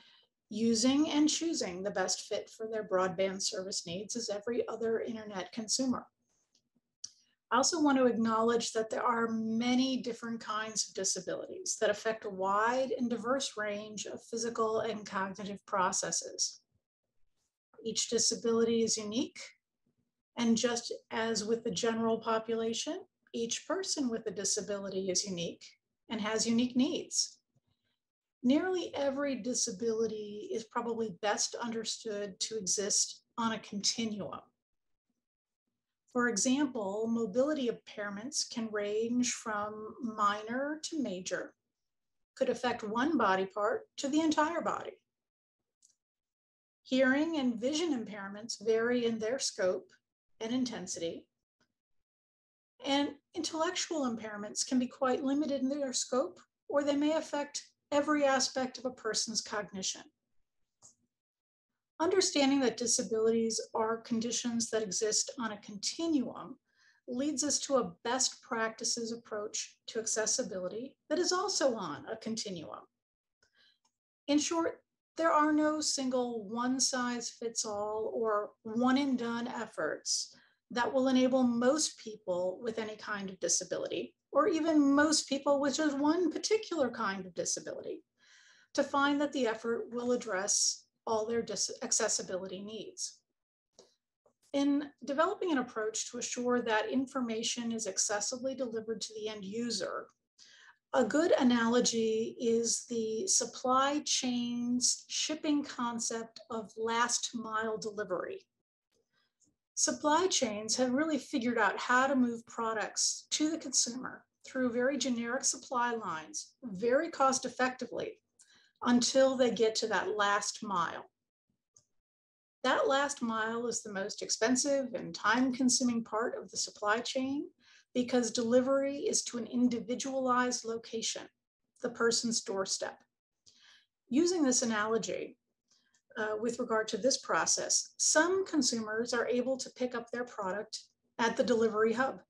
using and choosing the best fit for their broadband service needs as every other internet consumer. I also want to acknowledge that there are many different kinds of disabilities that affect a wide and diverse range of physical and cognitive processes. Each disability is unique, and just as with the general population, each person with a disability is unique and has unique needs. Nearly every disability is probably best understood to exist on a continuum. For example, mobility impairments can range from minor to major, could affect one body part to the entire body. Hearing and vision impairments vary in their scope and intensity. And intellectual impairments can be quite limited in their scope, or they may affect every aspect of a person's cognition. Understanding that disabilities are conditions that exist on a continuum leads us to a best practices approach to accessibility that is also on a continuum. In short, there are no single one-size-fits-all or one-and-done efforts that will enable most people with any kind of disability, or even most people with just one particular kind of disability, to find that the effort will address all their accessibility needs. In developing an approach to assure that information is accessibly delivered to the end user, a good analogy is the supply chain's shipping concept of last mile delivery. Supply chains have really figured out how to move products to the consumer through very generic supply lines very cost effectively until they get to that last mile. That last mile is the most expensive and time-consuming part of the supply chain because delivery is to an individualized location, the person's doorstep. Using this analogy, with regard to this process, some consumers are able to pick up their product at the delivery hub.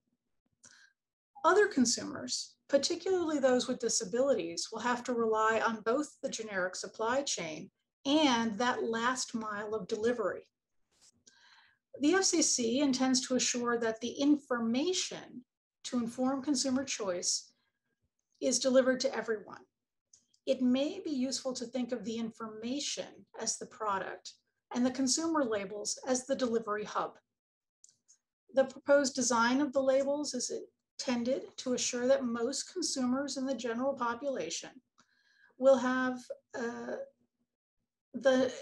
Other consumers, particularly those with disabilities, will have to rely on both the generic supply chain and that last mile of delivery. The FCC intends to assure that the information to inform consumer choice is delivered to everyone. It may be useful to think of the information as the product and the consumer labels as the delivery hub. The proposed design of the labels is intended to assure that most consumers in the general population will have the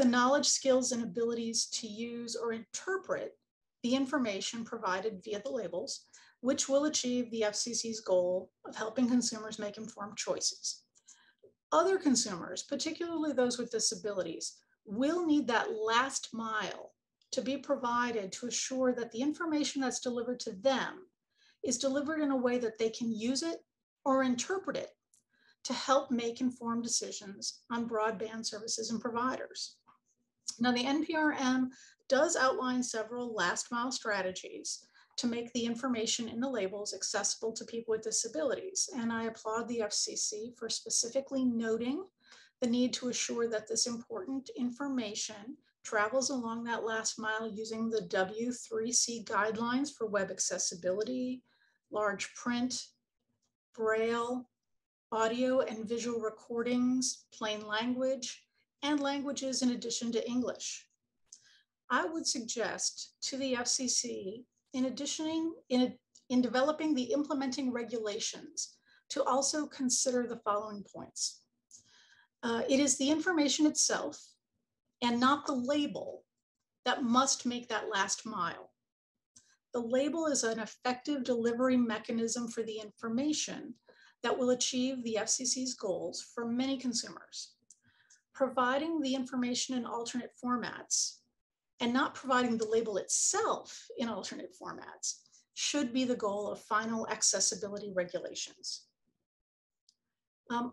knowledge, skills, and abilities to use or interpret the information provided via the labels, which will achieve the FCC's goal of helping consumers make informed choices. Other consumers, particularly those with disabilities, will need that last mile to be provided to assure that the information that's delivered to them is delivered in a way that they can use it or interpret it to help make informed decisions on broadband services and providers. Now, the NPRM does outline several last mile strategies to make the information in the labels accessible to people with disabilities. And I applaud the FCC for specifically noting the need to assure that this important information travels along that last mile using the W3C guidelines for web accessibility, large print, braille, audio and visual recordings, plain language, and languages in addition to English. I would suggest to the FCC, in developing the implementing regulations, to also consider the following points. It is the information itself and not the label that must make that last mile. The label is an effective delivery mechanism for the information that will achieve the FCC's goals for many consumers. Providing the information in alternate formats and not providing the label itself in alternate formats should be the goal of final accessibility regulations.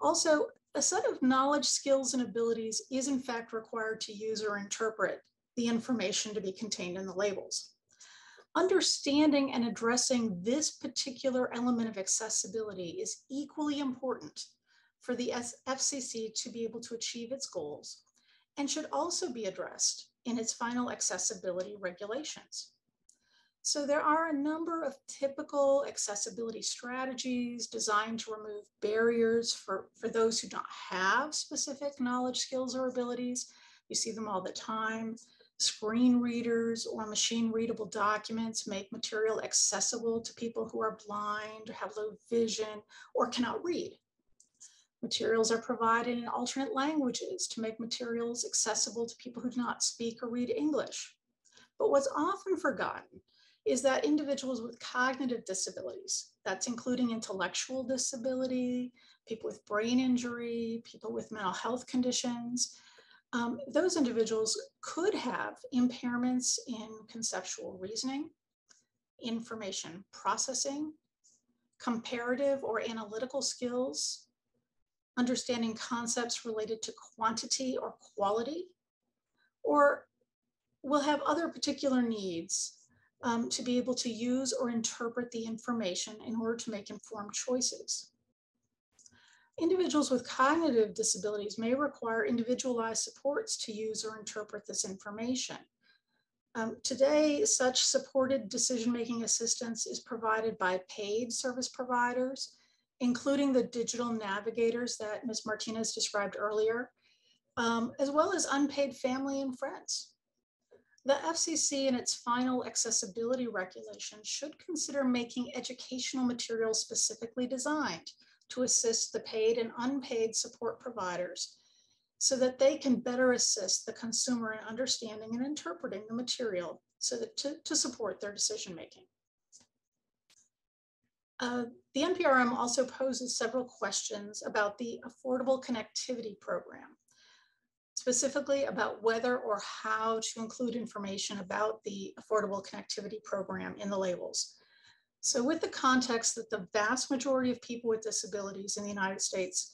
Also, a set of knowledge, skills, and abilities is in fact required to use or interpret the information to be contained in the labels. Understanding and addressing this particular element of accessibility is equally important for the FCC to be able to achieve its goals and should also be addressed in its final accessibility regulations. So there are a number of typical accessibility strategies designed to remove barriers for those who don't have specific knowledge, skills, or abilities. You see them all the time. Screen readers or machine readable documents make material accessible to people who are blind, have low vision, or cannot read. Materials are provided in alternate languages to make materials accessible to people who do not speak or read English. But what's often forgotten is that individuals with cognitive disabilities, that's including intellectual disability, people with brain injury, people with mental health conditions, those individuals could have impairments in conceptual reasoning, information processing, comparative or analytical skills, understanding concepts related to quantity or quality, or will have other particular needs to be able to use or interpret the information in order to make informed choices. Individuals with cognitive disabilities may require individualized supports to use or interpret this information. Today, such supported decision-making assistance is provided by paid service providers, including the digital navigators that Ms. Martinez described earlier, as well as unpaid family and friends. The FCC in its final accessibility regulation should consider making educational materials specifically designed to assist the paid and unpaid support providers so that they can better assist the consumer in understanding and interpreting the material so that to support their decision-making. The NPRM also poses several questions about the Affordable Connectivity Program, specifically about whether or how to include information about the Affordable Connectivity Program in the labels. So with the context that the vast majority of people with disabilities in the United States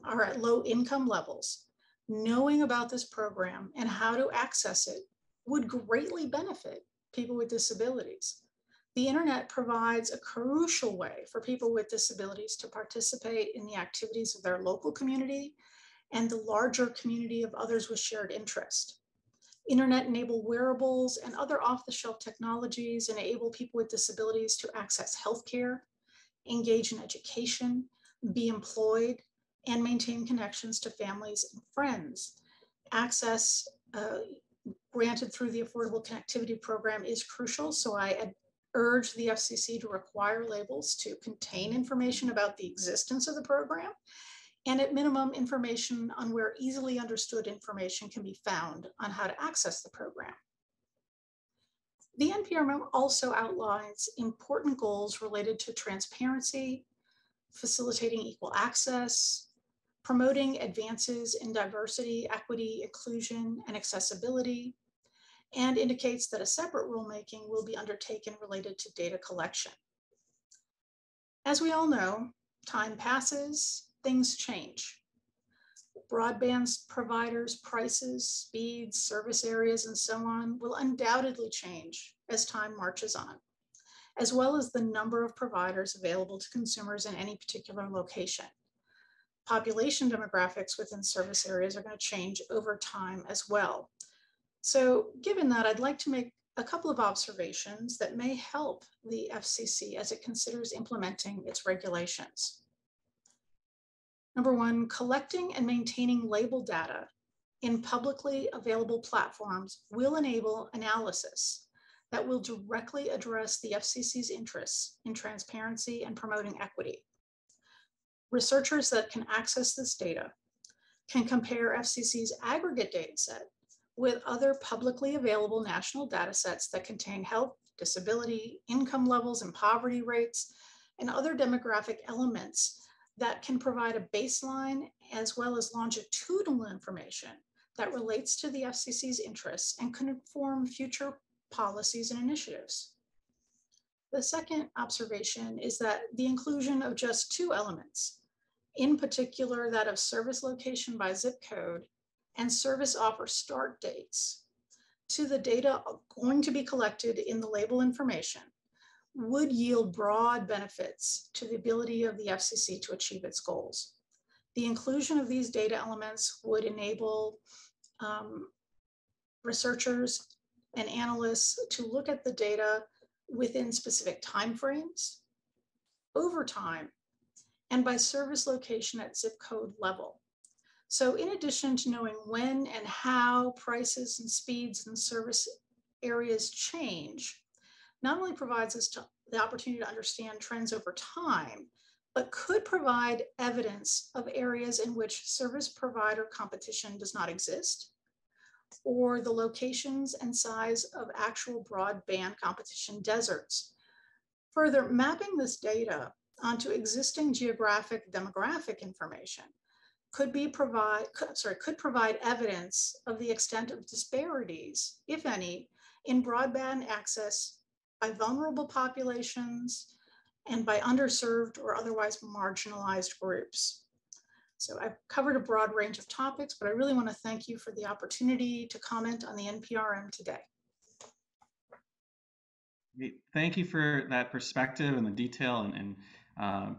are at low income levels, knowing about this program and how to access it would greatly benefit people with disabilities. The internet provides a crucial way for people with disabilities to participate in the activities of their local community and the larger community of others with shared interest. Internet-enabled wearables and other off-the-shelf technologies enable people with disabilities to access healthcare, engage in education, be employed, and maintain connections to families and friends. Access granted through the Affordable Connectivity Program is crucial, so I urge the FCC to require labels to contain information about the existence of the program, and at minimum, information on where easily understood information can be found on how to access the program. The NPR memo also outlines important goals related to transparency, facilitating equal access, promoting advances in diversity, equity, inclusion, and accessibility, and indicates that a separate rulemaking will be undertaken related to data collection. As we all know, time passes, things change. Broadband providers, prices, speeds, service areas, and so on will undoubtedly change as time marches on, as well as the number of providers available to consumers in any particular location. Population demographics within service areas are going to change over time as well. So given that, I'd like to make a couple of observations that may help the FCC as it considers implementing its regulations. Number one, collecting and maintaining label data in publicly available platforms will enable analysis that will directly address the FCC's interests in transparency and promoting equity. Researchers that can access this data can compare FCC's aggregate data set with other publicly available national data sets that contain health, disability, income levels, and poverty rates, and other demographic elements that can provide a baseline as well as longitudinal information that relates to the FCC's interests and can inform future policies and initiatives. The second observation is that the inclusion of just two elements, in particular that of service location by zip code and service offer start dates, to the data going to be collected in the label information, would yield broad benefits to the ability of the FCC to achieve its goals. The inclusion of these data elements would enable researchers and analysts to look at the data within specific timeframes, over time, and by service location at zip code level. So in addition to knowing when and how prices and speeds and service areas change, not only provides us the opportunity to understand trends over time, but could provide evidence of areas in which service provider competition does not exist, or the locations and size of actual broadband competition deserts. Further, mapping this data onto existing geographic demographic information could provide evidence of the extent of disparities, if any, in broadband access by vulnerable populations and by underserved or otherwise marginalized groups. So I've covered a broad range of topics, but I really want to thank you for the opportunity to comment on the NPRM today. Thank you for that perspective and the detail and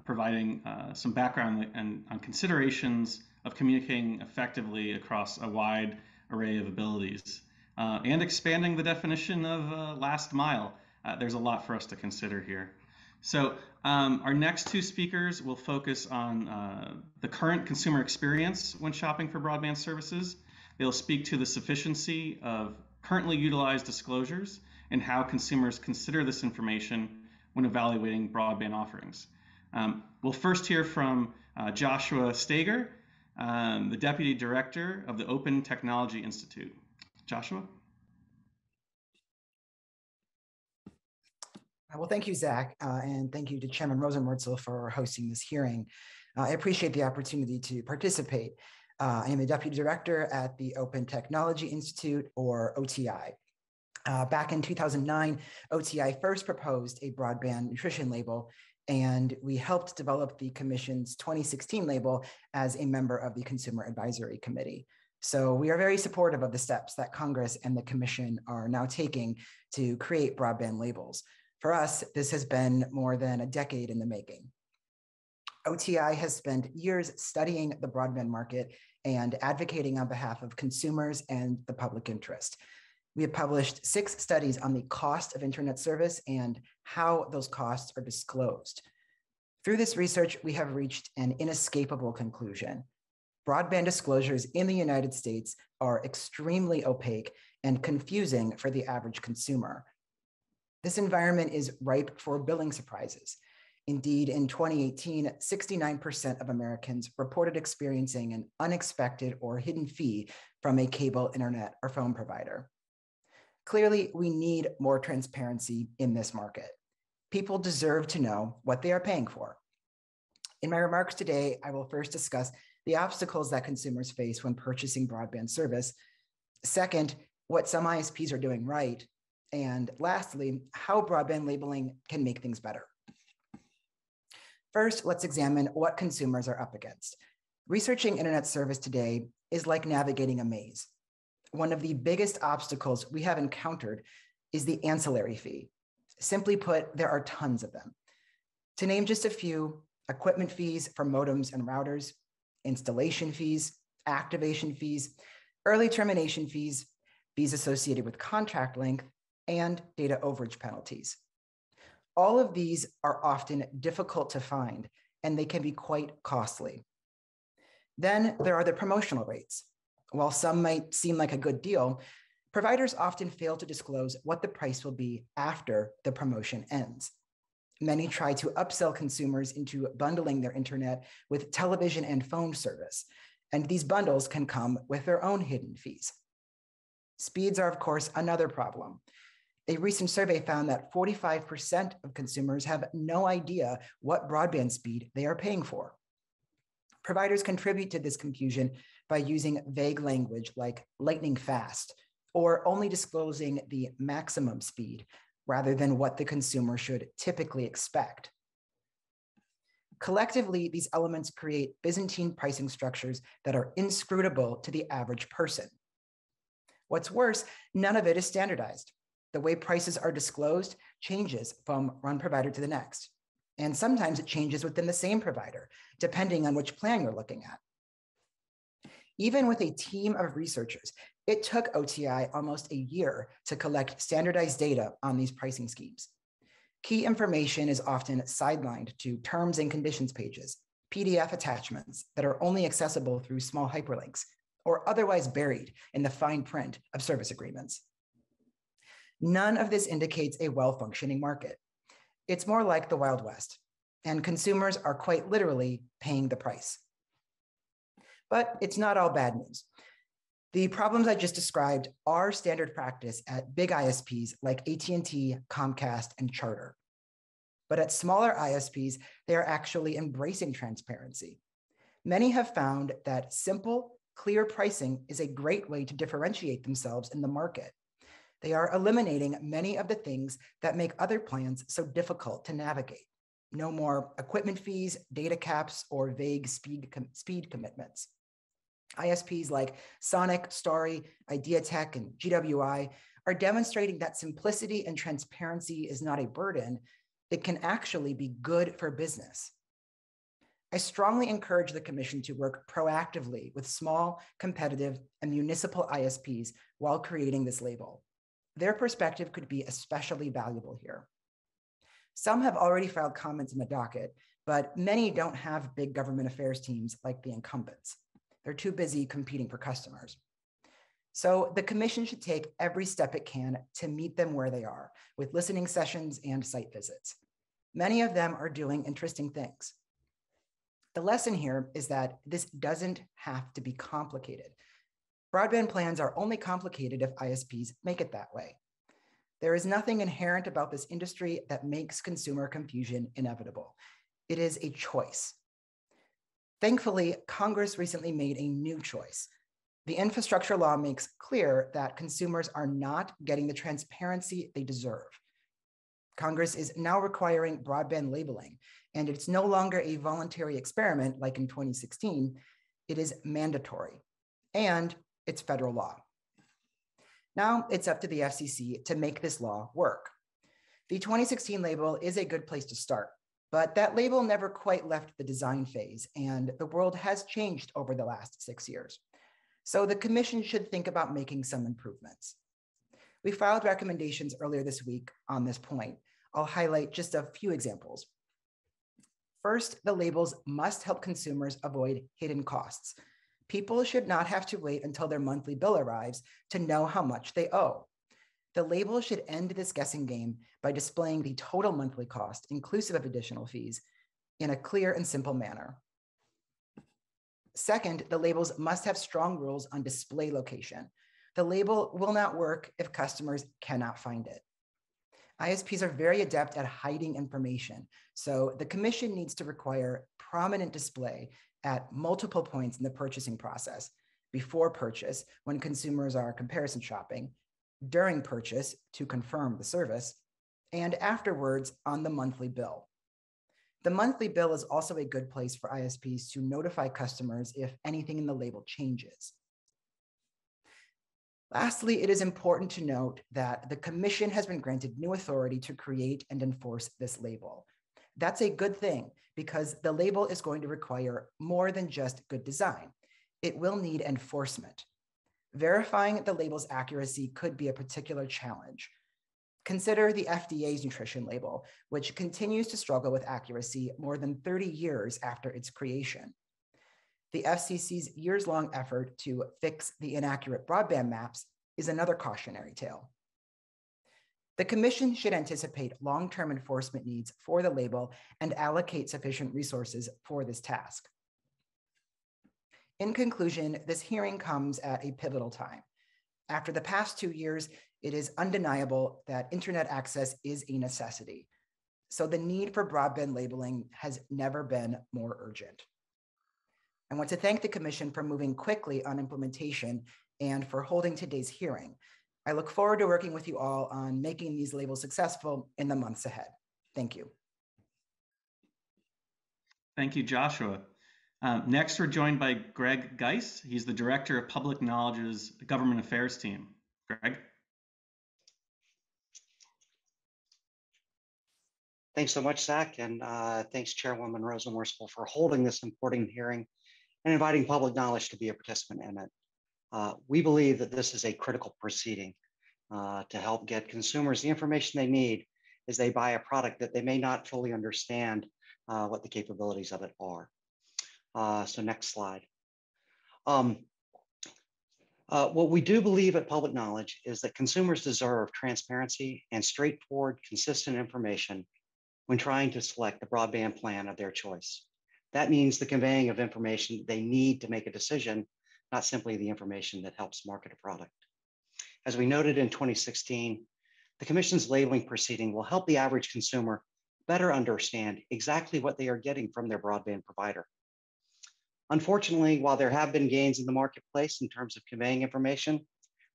providing some background on considerations of communicating effectively across a wide array of abilities and expanding the definition of last mile. There's a lot for us to consider here. So our next two speakers will focus on the current consumer experience when shopping for broadband services. They'll speak to the sufficiency of currently utilized disclosures and how consumers consider this information when evaluating broadband offerings. We'll first hear from Joshua Steger, the Deputy Director of the Open Technology Institute. Joshua? Well, thank you, Zach, and thank you to Chairman Rosenwurzel for hosting this hearing. I appreciate the opportunity to participate. I am the Deputy Director at the Open Technology Institute, or OTI. Back in 2009, OTI first proposed a broadband nutrition label, and we helped develop the Commission's 2016 label as a member of the Consumer Advisory Committee. So we are very supportive of the steps that Congress and the Commission are now taking to create broadband labels. For us, this has been more than a decade in the making. OTI has spent years studying the broadband market and advocating on behalf of consumers and the public interest. We have published 6 studies on the cost of internet service and how those costs are disclosed. Through this research, we have reached an inescapable conclusion. Broadband disclosures in the United States are extremely opaque and confusing for the average consumer. This environment is ripe for billing surprises. Indeed, in 2018, 69% of Americans reported experiencing an unexpected or hidden fee from a cable, internet, or phone provider. Clearly, we need more transparency in this market. People deserve to know what they are paying for. In my remarks today, I will first discuss the obstacles that consumers face when purchasing broadband service. Second, what some ISPs are doing right. And lastly, how broadband labeling can make things better. First, let's examine what consumers are up against. Researching internet service today is like navigating a maze. One of the biggest obstacles we have encountered is the ancillary fee. Simply put, there are tons of them. To name just a few, equipment fees for modems and routers, installation fees, activation fees, early termination fees, fees associated with contract length, and data overage penalties. All of these are often difficult to find, and they can be quite costly. Then there are the promotional rates. While some might seem like a good deal, providers often fail to disclose what the price will be after the promotion ends. Many try to upsell consumers into bundling their internet with television and phone service, and these bundles can come with their own hidden fees. Speeds are, of course, another problem. A recent survey found that 45% of consumers have no idea what broadband speed they are paying for. Providers contribute to this confusion by using vague language like lightning fast, or only disclosing the maximum speed rather than what the consumer should typically expect. Collectively, these elements create Byzantine pricing structures that are inscrutable to the average person. What's worse, none of it is standardized. The way prices are disclosed changes from one provider to the next. And sometimes it changes within the same provider, depending on which plan you're looking at. Even with a team of researchers, it took OTI almost a year to collect standardized data on these pricing schemes. Key information is often sidelined to terms and conditions pages, PDF attachments that are only accessible through small hyperlinks, or otherwise buried in the fine print of service agreements. None of this indicates a well-functioning market. It's more like the Wild West, and consumers are quite literally paying the price. But it's not all bad news. The problems I just described are standard practice at big ISPs like AT&T, Comcast, and Charter. But at smaller ISPs, they are actually embracing transparency. Many have found that simple, clear pricing is a great way to differentiate themselves in the market. They are eliminating many of the things that make other plans so difficult to navigate. No more equipment fees, data caps, or vague speed commitments. ISPs like Sonic, Starry, IdeaTech, and GWI are demonstrating that simplicity and transparency is not a burden. It can actually be good for business. I strongly encourage the Commission to work proactively with small, competitive, and municipal ISPs while creating this label. Their perspective could be especially valuable here. Some have already filed comments in the docket, but many don't have big government affairs teams like the incumbents. They're too busy competing for customers. So the Commission should take every step it can to meet them where they are, with listening sessions and site visits. Many of them are doing interesting things. The lesson here is that this doesn't have to be complicated. Broadband plans are only complicated if ISPs make it that way. There is nothing inherent about this industry that makes consumer confusion inevitable. It is a choice. Thankfully, Congress recently made a new choice. The infrastructure law makes clear that consumers are not getting the transparency they deserve. Congress is now requiring broadband labeling, and it's no longer a voluntary experiment like in 2016. It is mandatory, and it's federal law. Now it's up to the FCC to make this law work. The 2016 label is a good place to start, but that label never quite left the design phase, and the world has changed over the last 6 years. So the Commission should think about making some improvements. We filed recommendations earlier this week on this point. I'll highlight just a few examples. First, the labels must help consumers avoid hidden costs. People should not have to wait until their monthly bill arrives to know how much they owe. The label should end this guessing game by displaying the total monthly cost, inclusive of additional fees, in a clear and simple manner. Second, the labels must have strong rules on display location. The label will not work if customers cannot find it. ISPs are very adept at hiding information, so the Commission needs to require prominent display at multiple points in the purchasing process: before purchase, when consumers are comparison shopping, during purchase to confirm the service, and afterwards on the monthly bill. The monthly bill is also a good place for ISPs to notify customers if anything in the label changes. Lastly, it is important to note that the Commission has been granted new authority to create and enforce this label. That's a good thing because the label is going to require more than just good design. It will need enforcement. Verifying the label's accuracy could be a particular challenge. Consider the FDA's nutrition label, which continues to struggle with accuracy more than 30 years after its creation. The FCC's years-long effort to fix the inaccurate broadband maps is another cautionary tale. The Commission should anticipate long-term enforcement needs for the label and allocate sufficient resources for this task. In conclusion, this hearing comes at a pivotal time. After the past 2 years, it is undeniable that internet access is a necessity. So the need for broadband labeling has never been more urgent. I want to thank the Commission for moving quickly on implementation and for holding today's hearing. I look forward to working with you all on making these labels successful in the months ahead. Thank you. Thank you, Joshua. Next, we're joined by Greg Geiss. He's the Director of Public Knowledge's Government Affairs team. Greg? Thanks so much, Zach, and thanks Chairwoman Rosenworcel for holding this important hearing and inviting public knowledge to be a participant in it. We believe that this is a critical proceeding to help get consumers the information they need as they buy a product that they may not fully understand what the capabilities of it are. So next slide. What we do believe at Public Knowledge is that consumers deserve transparency and straightforward, consistent information when trying to select the broadband plan of their choice. That means the conveying of information they need to make a decision, not simply the information that helps market a product. As we noted in 2016, the Commission's labeling proceeding will help the average consumer better understand exactly what they are getting from their broadband provider. Unfortunately, while there have been gains in the marketplace in terms of conveying information,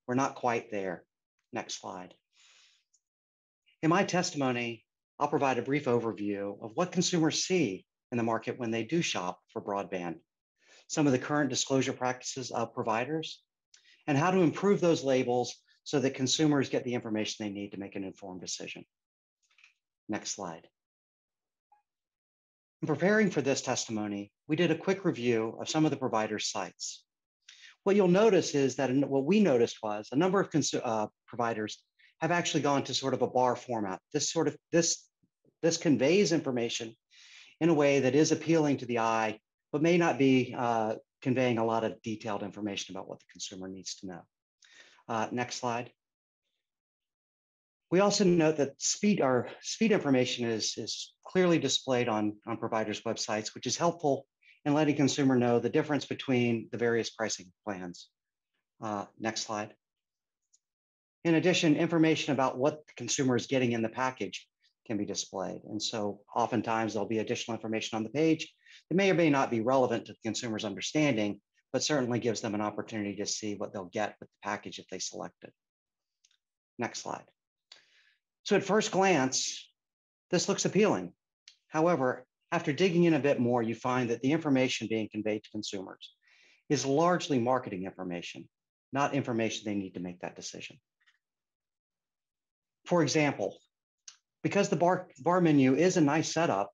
we're not quite there. Next slide. In my testimony, I'll provide a brief overview of what consumers see in the market when they do shop for broadband, some of the current disclosure practices of providers, and how to improve those labels so that consumers get the information they need to make an informed decision. Next slide. In preparing for this testimony, we did a quick review of some of the providers' sites. What you'll notice is that what we noticed was a number of providers have actually gone to sort of a bar format. This conveys information in a way that is appealing to the eye, but may not be conveying a lot of detailed information about what the consumer needs to know. Next slide. We also note that speed information is clearly displayed on providers' websites, which is helpful in letting consumer know the difference between the various pricing plans. Next slide. In addition, information about what the consumer is getting in the package can be displayed. And so oftentimes there'll be additional information on the page that may or may not be relevant to the consumer's understanding, but certainly gives them an opportunity to see what they'll get with the package if they select it. Next slide. So at first glance, this looks appealing. However, after digging in a bit more, you find that the information being conveyed to consumers is largely marketing information, not information they need to make that decision. For example, Because the bar menu is a nice setup,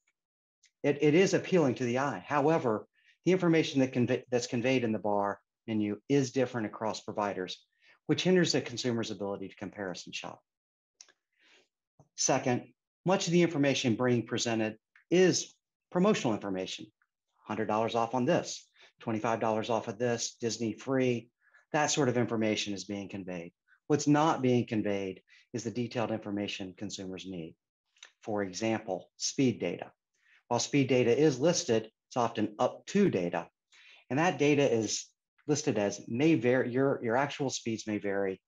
it is appealing to the eye. However, the information that's conveyed in the bar menu is different across providers, which hinders the consumer's ability to comparison shop. Second, much of the information being presented is promotional information. $100 off on this, $25 off of this, Disney free, that sort of information is being conveyed. What's not being conveyed is the detailed information consumers need. For example, speed data. While speed data is listed, it's often up to data. And that data is listed as may vary, your actual speeds may vary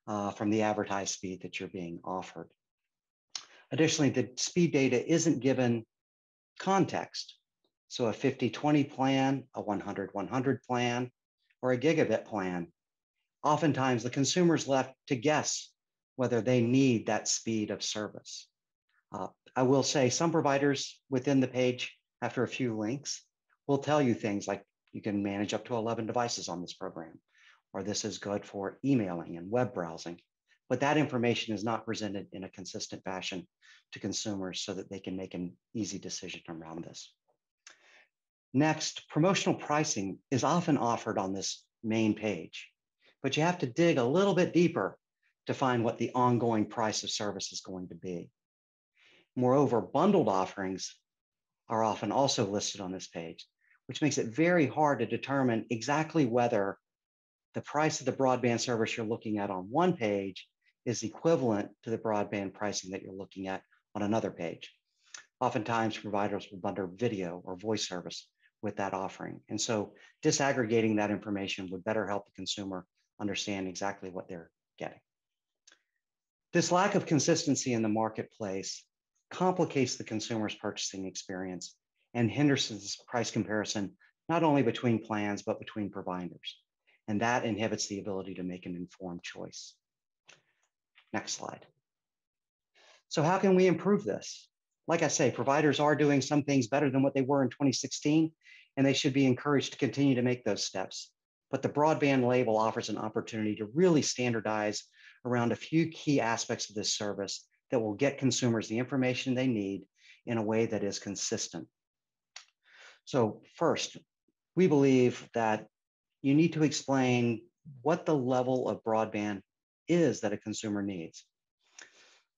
from the advertised speed that you're being offered. Additionally, the speed data isn't given context. So a 50-20 plan, a 100-100 plan, or a gigabit plan, oftentimes the consumer's left to guess whether they need that speed of service. I will say some providers within the page, after a few links, will tell you things like you can manage up to 11 devices on this program, or this is good for emailing and web browsing. But that information is not presented in a consistent fashion to consumers so that they can make an easy decision around this. Next, promotional pricing is often offered on this main page, but you have to dig a little bit deeper to find what the ongoing price of service is going to be. Moreover, bundled offerings are often also listed on this page, which makes it very hard to determine exactly whether the price of the broadband service you're looking at on one page is equivalent to the broadband pricing that you're looking at on another page. Oftentimes, providers will bundle video or voice service with that offering. And so disaggregating that information would better help the consumer understand exactly what they're getting. This lack of consistency in the marketplace complicates the consumer's purchasing experience and hinders this price comparison, not only between plans, but between providers. And that inhibits the ability to make an informed choice. Next slide. So how can we improve this? Like I say, providers are doing some things better than what they were in 2016, and they should be encouraged to continue to make those steps. But the broadband label offers an opportunity to really standardize around a few key aspects of this service that will get consumers the information they need in a way that is consistent. So first, we believe that you need to explain what the level of broadband is that a consumer needs.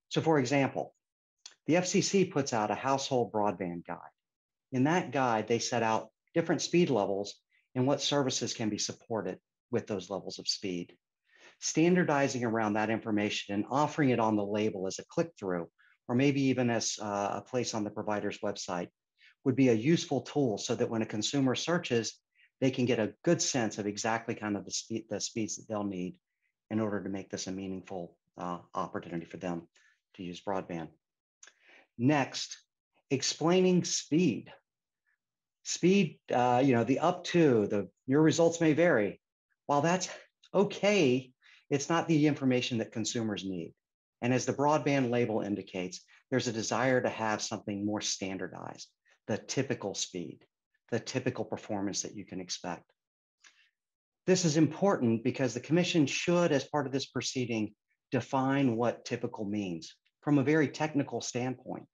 So for example, the FCC puts out a household broadband guide. In that guide, they set out different speed levels and what services can be supported with those levels of speed. Standardizing around that information and offering it on the label as a click-through, or maybe even as a place on the provider's website, would be a useful tool so that when a consumer searches, they can get a good sense of exactly kind of the speeds that they'll need in order to make this a meaningful opportunity for them to use broadband. Next, explaining speed. Speed, the up to, your results may vary. While that's okay, it's not the information that consumers need. And as the broadband label indicates, there's a desire to have something more standardized, the typical speed, the typical performance that you can expect. This is important because the commission should, as part of this proceeding, define what typical means from a very technical standpoint.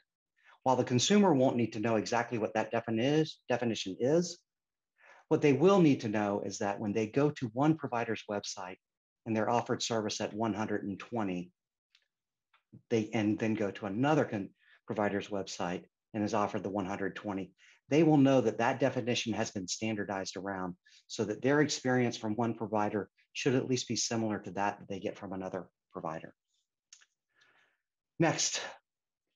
While the consumer won't need to know exactly what that definition is, what they will need to know is that when they go to one provider's website and they're offered service at 120, and then go to another provider's website and is offered the 120, they will know that that definition has been standardized around so that their experience from one provider should at least be similar to that they get from another provider. Next,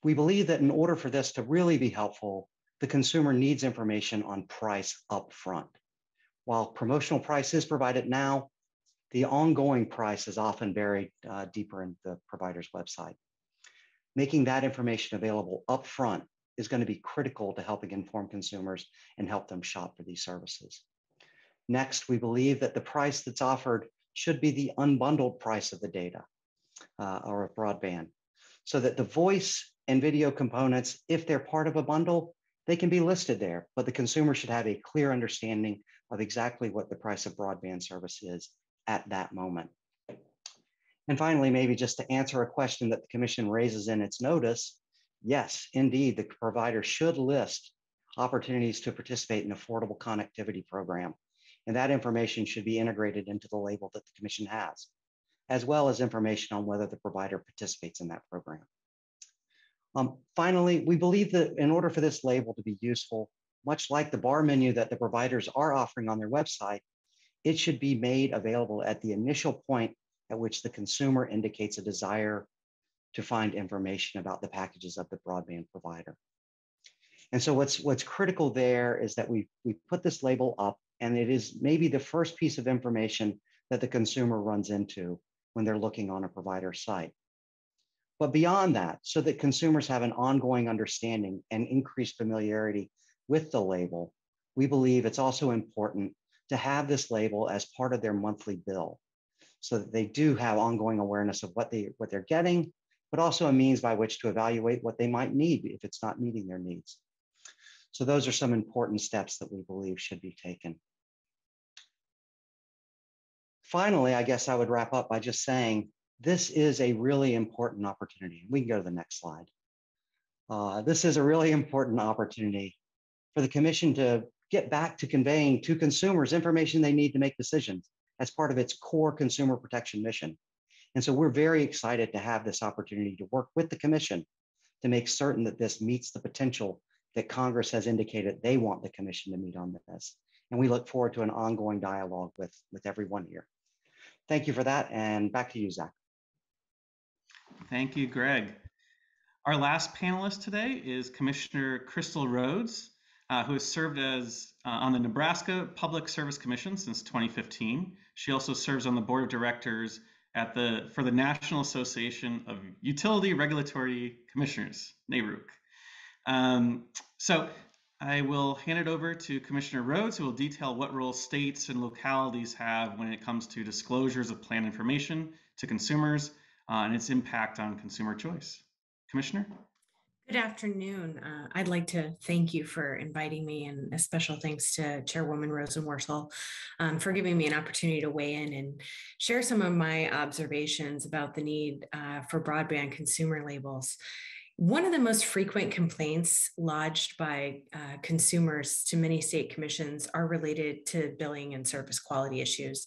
we believe that in order for this to really be helpful, the consumer needs information on price up front. While promotional price is provided now, the ongoing price is often buried deeper in the provider's website. Making that information available up front is going to be critical to helping inform consumers and help them shop for these services. Next, we believe that the price that's offered should be the unbundled price of the data or of broadband, so that the voice and video components, if they're part of a bundle, they can be listed there, but the consumer should have a clear understanding of exactly what the price of broadband service is at that moment. And finally, maybe just to answer a question that the commission raises in its notice, Yes, indeed, the provider should list opportunities to participate in affordable connectivity program. And that information should be integrated into the label that the commission has, as well as information on whether the provider participates in that program. Finally, we believe that in order for this label to be useful, much like the bar menu that the providers are offering on their website, it should be made available at the initial point at which the consumer indicates a desire to find information about the packages of the broadband provider. And so what's critical there is that we put this label up, and it is maybe the first piece of information that the consumer runs into when they're looking on a provider site. But beyond that, so that consumers have an ongoing understanding and increased familiarity with the label, we believe it's also important to have this label as part of their monthly bill, so that they do have ongoing awareness of what they're getting, but also a means by which to evaluate what they might need if it's not meeting their needs. So those are some important steps that we believe should be taken. Finally, I guess I would wrap up by just saying, this is a really important opportunity. We can go to the next slide. This is a really important opportunity for the commission to get back to conveying to consumers information they need to make decisions as part of its core consumer protection mission. And so we're very excited to have this opportunity to work with the commission to make certain that this meets the potential that Congress has indicated they want the commission to meet on this. And we look forward to an ongoing dialogue with everyone here. Thank you for that, and back to you, Zach. Thank you, Greg. Our last panelist today is Commissioner Crystal Rhodes, who has served as on the Nebraska Public Service Commission since 2015. She also serves on the board of directors for the National Association of Utility Regulatory Commissioners, NARUC. So I will hand it over to Commissioner Rhodes, who will detail what role states and localities have when it comes to disclosures of plan information to consumers and its impact on consumer choice. Commissioner? Good afternoon. I'd like to thank you for inviting me, and a special thanks to Chairwoman Rosenworcel for giving me an opportunity to weigh in and share some of my observations about the need for broadband consumer labels. One of the most frequent complaints lodged by consumers to many state commissions are related to billing and service quality issues.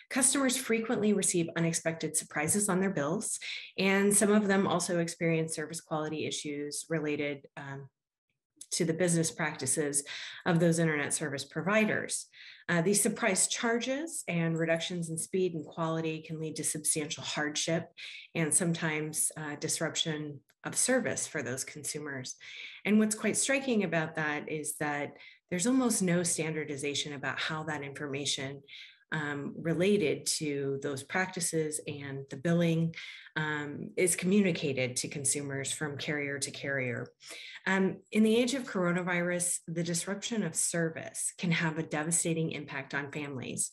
Customers frequently receive unexpected surprises on their bills, and some of them also experience service quality issues related to the business practices of those internet service providers. These surprise charges and reductions in speed and quality can lead to substantial hardship and sometimes disruption of service for those consumers. And what's quite striking about that is that there's almost no standardization about how that information related to those practices and the billing is communicated to consumers from carrier to carrier. In the age of coronavirus, the disruption of service can have a devastating impact on families.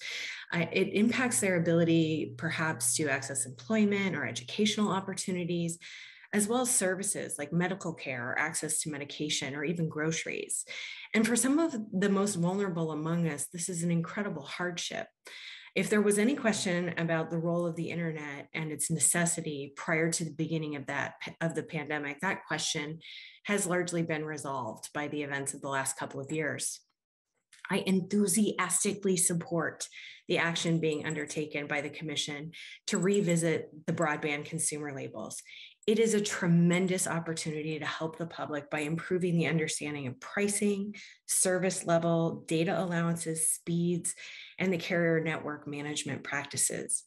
It impacts their ability perhaps to access employment or educational opportunities, as well as services like medical care or access to medication or even groceries. And for some of the most vulnerable among us, this is an incredible hardship. If there was any question about the role of the internet and its necessity prior to the beginning of the pandemic, that question has largely been resolved by the events of the last couple of years. I enthusiastically support the action being undertaken by the Commission to revisit the broadband consumer labels. It is a tremendous opportunity to help the public by improving the understanding of pricing, service level, data allowances, speeds, and the carrier network management practices.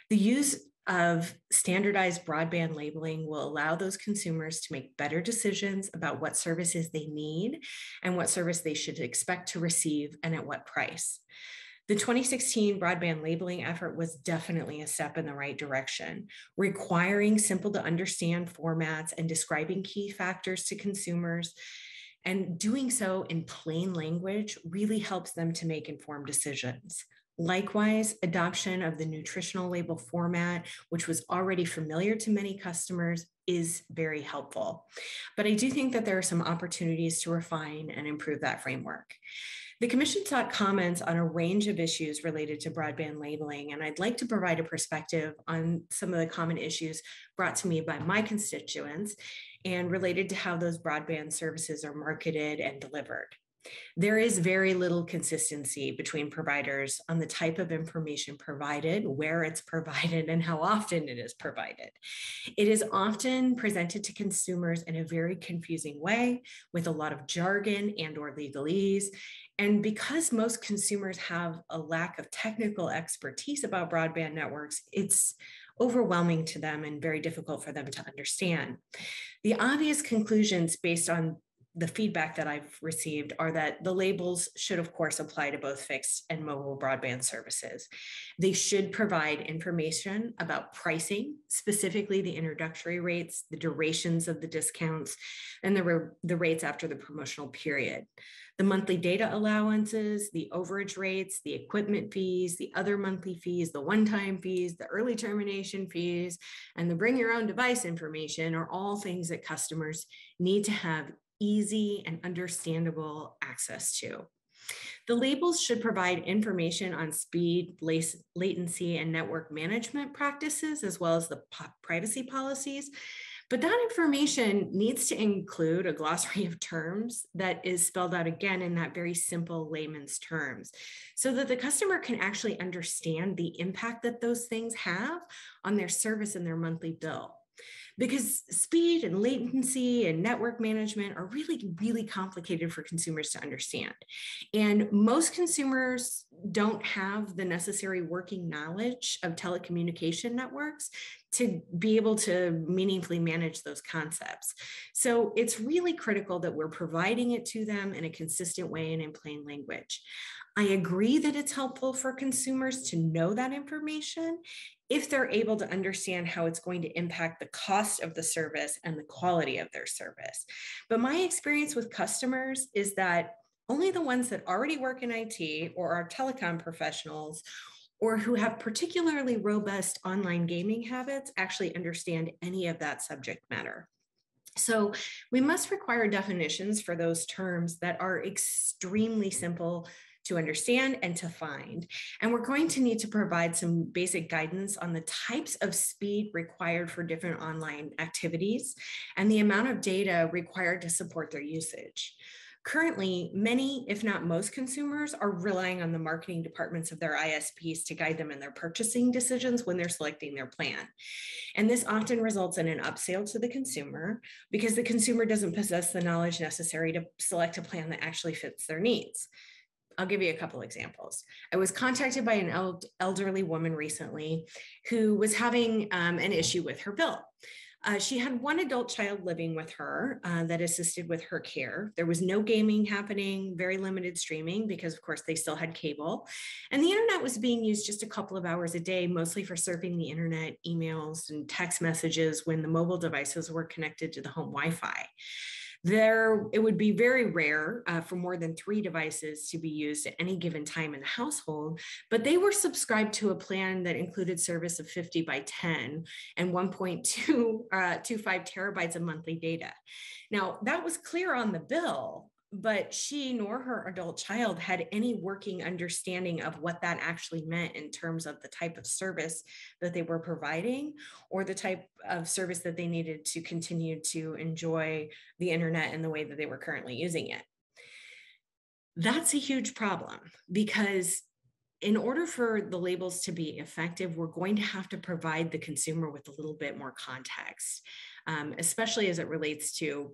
The use of standardized broadband labeling will allow those consumers to make better decisions about what services they need and what service they should expect to receive and at what price. The 2016 broadband labeling effort was definitely a step in the right direction, requiring simple to understand formats and describing key factors to consumers. And doing so in plain language really helps them to make informed decisions. Likewise, adoption of the nutritional label format, which was already familiar to many customers, is very helpful. But I do think that there are some opportunities to refine and improve that framework. The Commission sought comments on a range of issues related to broadband labeling, and I'd like to provide a perspective on some of the common issues brought to me by my constituents and related to how those broadband services are marketed and delivered. There is very little consistency between providers on the type of information provided, where it's provided, and how often it is provided. It is often presented to consumers in a very confusing way with a lot of jargon and/or legalese. And because most consumers have a lack of technical expertise about broadband networks, it's overwhelming to them and very difficult for them to understand. The obvious conclusions based on the feedback that I've received are that the labels should, of course, apply to both fixed and mobile broadband services. They should provide information about pricing, specifically the introductory rates, the durations of the discounts, and the rates after the promotional period. The monthly data allowances, the overage rates, the equipment fees, the other monthly fees, the one-time fees, the early termination fees, and the bring your own device information are all things that customers need to have easy and understandable access to. The labels should provide information on speed, latency, and network management practices, as well as the privacy policies. But that information needs to include a glossary of terms that is spelled out again in that very simple layman's terms, so that the customer can actually understand the impact that those things have on their service and their monthly bill. Because speed and latency and network management are really, really complicated for consumers to understand. And most consumers don't have the necessary working knowledge of telecommunication networks to be able to meaningfully manage those concepts. So it's really critical that we're providing it to them in a consistent way and in plain language. I agree that it's helpful for consumers to know that information if they're able to understand how it's going to impact the cost of the service and the quality of their service. But my experience with customers is that only the ones that already work in IT or are telecom professionals or who have particularly robust online gaming habits actually understand any of that subject matter. So we must require definitions for those terms that are extremely simple to understand and to find. And we're going to need to provide some basic guidance on the types of speed required for different online activities and the amount of data required to support their usage. Currently, many, if not most consumers, are relying on the marketing departments of their ISPs to guide them in their purchasing decisions when they're selecting their plan. And this often results in an upsell to the consumer because the consumer doesn't possess the knowledge necessary to select a plan that actually fits their needs. I'll give you a couple examples. I was contacted by an elderly woman recently who was having an issue with her bill. She had one adult child living with her that assisted with her care. There was no gaming happening, very limited streaming because of course they still had cable. And the internet was being used just a couple of hours a day, mostly for surfing the internet, emails, and text messages when the mobile devices were connected to the home Wi-Fi. It would be very rare for more than 3 devices to be used at any given time in the household, but they were subscribed to a plan that included service of 50 by 10 and 1.25 terabytes of monthly data. Now, that was clear on the bill, but she nor her adult child had any working understanding of what that actually meant in terms of the type of service that they were providing or the type of service that they needed to continue to enjoy the internet in the way that they were currently using it. That's a huge problem because in order for the labels to be effective, we're going to have to provide the consumer with a little bit more context, especially as it relates to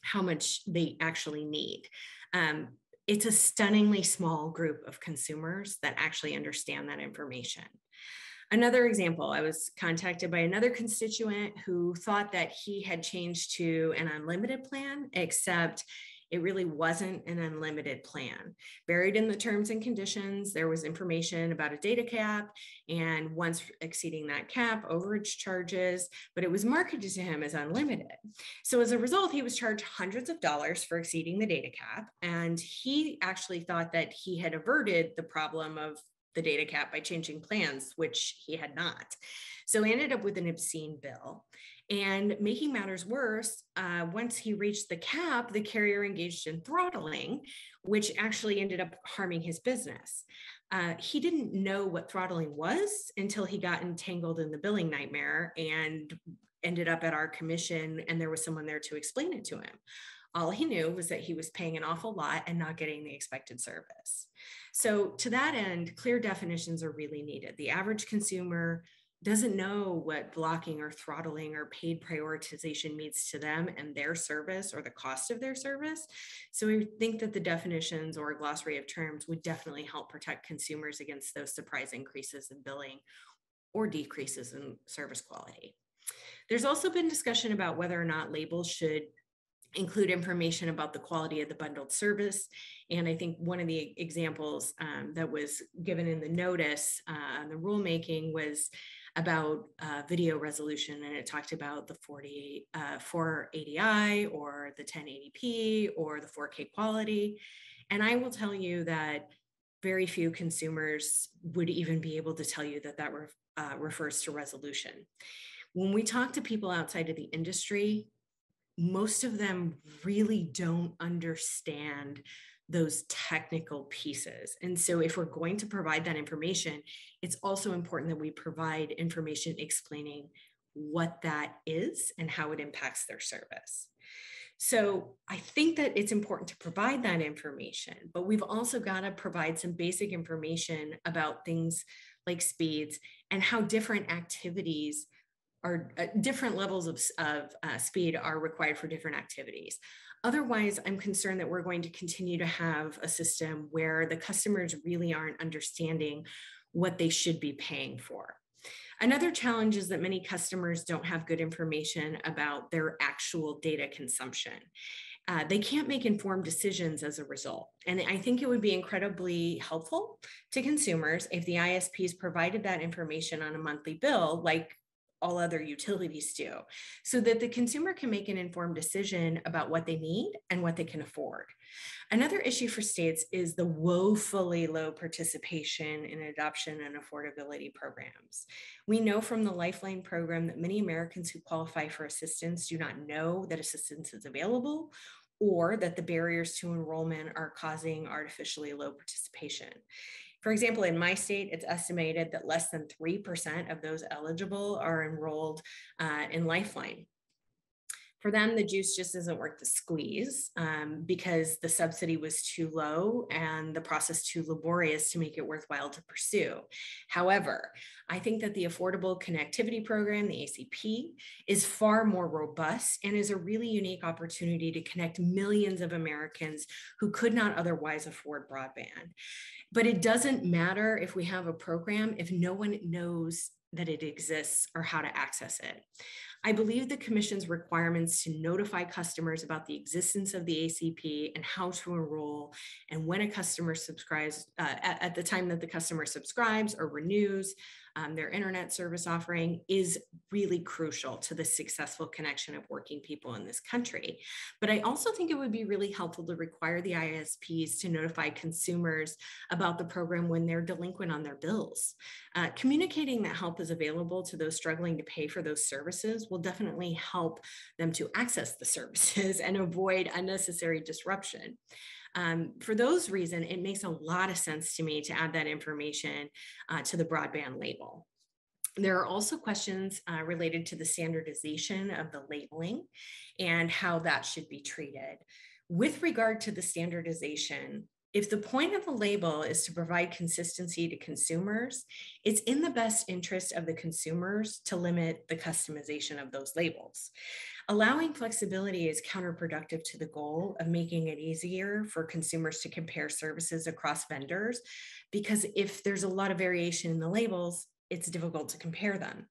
how much they actually need. It's a stunningly small group of consumers that actually understand that information. Another example, I was contacted by another constituent who thought that he had changed to an unlimited plan, except it really wasn't an unlimited plan. Buried in the terms and conditions, there was information about a data cap, and once exceeding that cap, overage charges, but it was marketed to him as unlimited. So as a result, he was charged hundreds of dollars for exceeding the data cap, and he actually thought that he had averted the problem of the data cap by changing plans, which he had not. So he ended up with an obscene bill. And making matters worse, once he reached the cap, the carrier engaged in throttling, which actually ended up harming his business. He didn't know what throttling was until he got entangled in the billing nightmare and ended up at our commission, and there was someone there to explain it to him. All he knew was that he was paying an awful lot and not getting the expected service. So to that end, clear definitions are really needed. The average consumer doesn't know what blocking or throttling or paid prioritization means to them and their service or the cost of their service. So we think that the definitions or a glossary of terms would definitely help protect consumers against those surprise increases in billing or decreases in service quality. There's also been discussion about whether or not labels should include information about the quality of the bundled service. And I think one of the examples that was given in the notice, the rulemaking, was about video resolution, and it talked about the 480i or the 1080p or the 4K quality. And I will tell you that very few consumers would even be able to tell you that that refers to resolution. When we talk to people outside of the industry, most of them really don't understand those technical pieces. And so if we're going to provide that information, it's also important that we provide information explaining what that is and how it impacts their service. So I think that it's important to provide that information, but we've also got to provide some basic information about things like speeds and how different activities or different levels of speed are required for different activities. Otherwise, I'm concerned that we're going to continue to have a system where the customers really aren't understanding what they should be paying for. Another challenge is that many customers don't have good information about their actual data consumption. They can't make informed decisions as a result. And I think it would be incredibly helpful to consumers if the ISPs provided that information on a monthly bill, like all other utilities do, so that the consumer can make an informed decision about what they need and what they can afford. Another issue for states is the woefully low participation in adoption and affordability programs. We know from the Lifeline program that many Americans who qualify for assistance do not know that assistance is available, or that the barriers to enrollment are causing artificially low participation. For example, in my state, it's estimated that less than 3% of those eligible are enrolled in Lifeline. For them, the juice just isn't worth the squeeze because the subsidy was too low and the process too laborious to make it worthwhile to pursue. However, I think that the Affordable Connectivity Program, the ACP, is far more robust and is a really unique opportunity to connect millions of Americans who could not otherwise afford broadband. But it doesn't matter if we have a program if no one knows that it exists or how to access it. I believe the Commission's requirements to notify customers about the existence of the ACP and how to enroll, and when a customer subscribes, at the time that the customer subscribes or renews their internet service offering, is really crucial to the successful connection of working people in this country. But I also think it would be really helpful to require the ISPs to notify consumers about the program when they're delinquent on their bills. Communicating that help is available to those struggling to pay for those services will definitely help them to access the services and avoid unnecessary disruption. For those reasons, it makes a lot of sense to me to add that information to the broadband label. There are also questions related to the standardization of the labeling and how that should be treated. With regard to the standardization, if the point of the label is to provide consistency to consumers, it's in the best interest of the consumers to limit the customization of those labels. Allowing flexibility is counterproductive to the goal of making it easier for consumers to compare services across vendors, because if there's a lot of variation in the labels, it's difficult to compare them.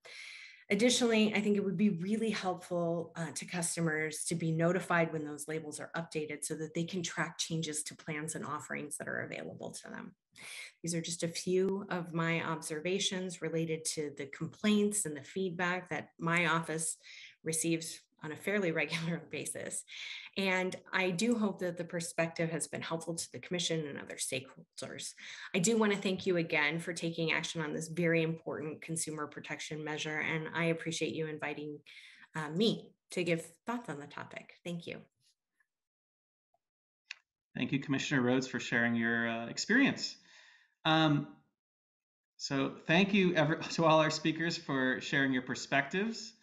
Additionally, I think it would be really helpful to customers to be notified when those labels are updated so that they can track changes to plans and offerings that are available to them. These are just a few of my observations related to the complaints and the feedback that my office receives on a fairly regular basis. And I do hope that the perspective has been helpful to the Commission and other stakeholders. I do want to thank you again for taking action on this very important consumer protection measure, and I appreciate you inviting me to give thoughts on the topic. Thank you. Thank you, Commissioner Rhodes, for sharing your experience. So thank you to all our speakers for sharing your perspectives.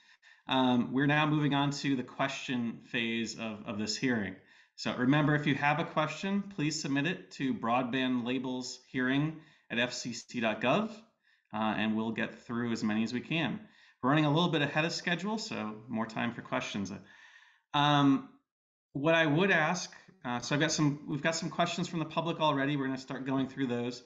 We're now moving on to the question phase of this hearing. So remember, if you have a question, please submit it to broadbandlabelshearing@fcc.gov, and we'll get through as many as we can. We're running a little bit ahead of schedule, so more time for questions. What I would ask, so we've got some questions from the public already. We're going to start going through those.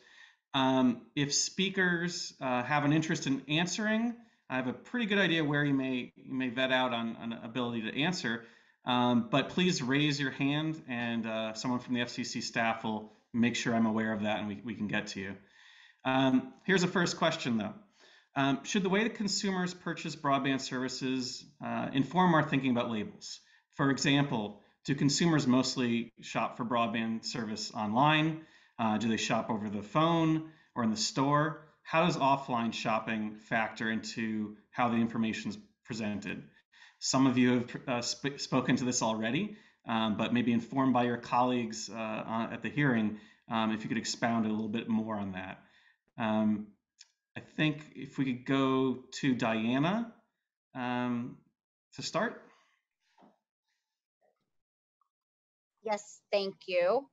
If speakers have an interest in answering, I have a pretty good idea where you may vet out on ability to answer, but please raise your hand, and someone from the FCC staff will make sure I'm aware of that, and we can get to you. Here's a first question, though. Should the way that consumers purchase broadband services inform our thinking about labels? For example, do consumers mostly shop for broadband service online? Do they shop over the phone or in the store? How does offline shopping factor into how the information is presented? Some of you have spoken to this already, but maybe informed by your colleagues at the hearing, if you could expound a little bit more on that. I think if we could go to Diana to start. Yes, thank you.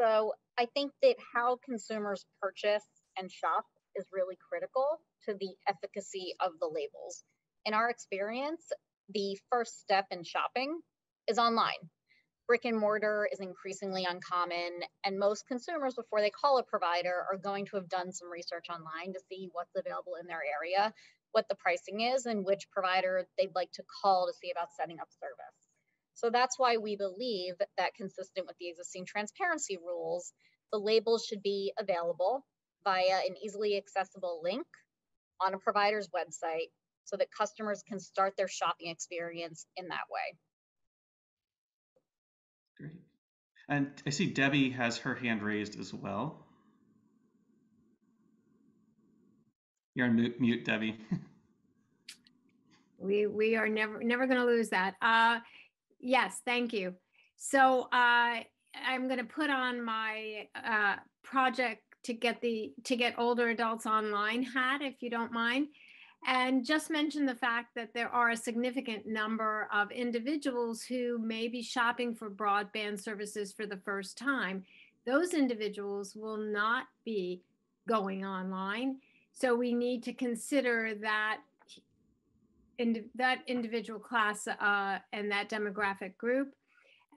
So I think that how consumers purchase and shop is really critical to the efficacy of the labels. In our experience, the first step in shopping is online. Brick and mortar is increasingly uncommon, and most consumers, before they call a provider, are going to have done some research online to see what's available in their area, what the pricing is, and which provider they'd like to call to see about setting up service. So that's why we believe that consistent with the existing transparency rules, the labels should be available via an easily accessible link on a provider's website so that customers can start their shopping experience in that way. Great. And I see Debbie has her hand raised as well. You're on mute, Debbie. We are never going to lose that. Yes, thank you. So I'm going to put on my project to get older adults online hat, if you don't mind, and just mention the fact that there are a significant number of individuals who may be shopping for broadband services for the first time. Those individuals will not be going online, so we need to consider that individual class and that demographic group,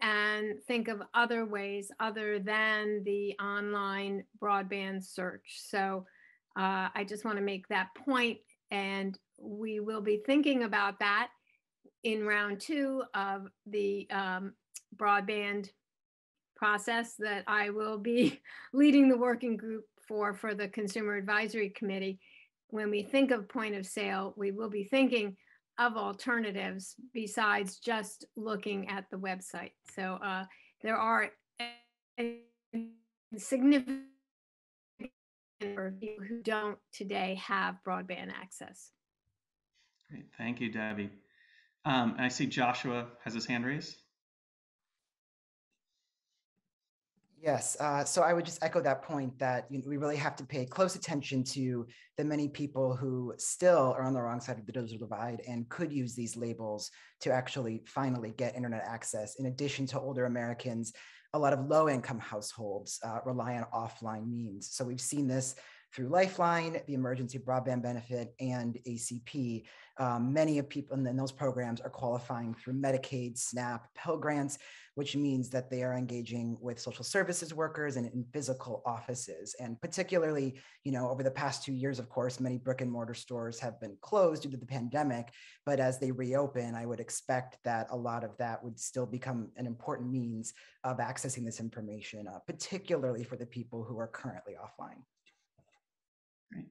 and think of other ways other than the online broadband search. So I just want to make that point, and we will be thinking about that in round 2 of the broadband process that I will be leading the working group for the Consumer Advisory Committee. When we think of point of sale, we will be thinking of alternatives besides just looking at the website. So there are a significant number of people who don't today have broadband access. Great, thank you, Debbie. And I see Joshua has his hand raised. Yes, so I would just echo that point that we really have to pay close attention to the many people who still are on the wrong side of the digital divide and could use these labels to actually finally get internet access. In addition to older Americans, a lot of low-income households rely on offline means. So we've seen this through Lifeline, the Emergency Broadband Benefit, and ACP. Many of people in those programs are qualifying through Medicaid, SNAP, Pell Grants, which means that they are engaging with social services workers and in physical offices. And particularly, over the past 2 years, of course, many brick and mortar stores have been closed due to the pandemic. But as they reopen, I would expect that a lot of that would still become an important means of accessing this information, particularly for the people who are currently offline. Great.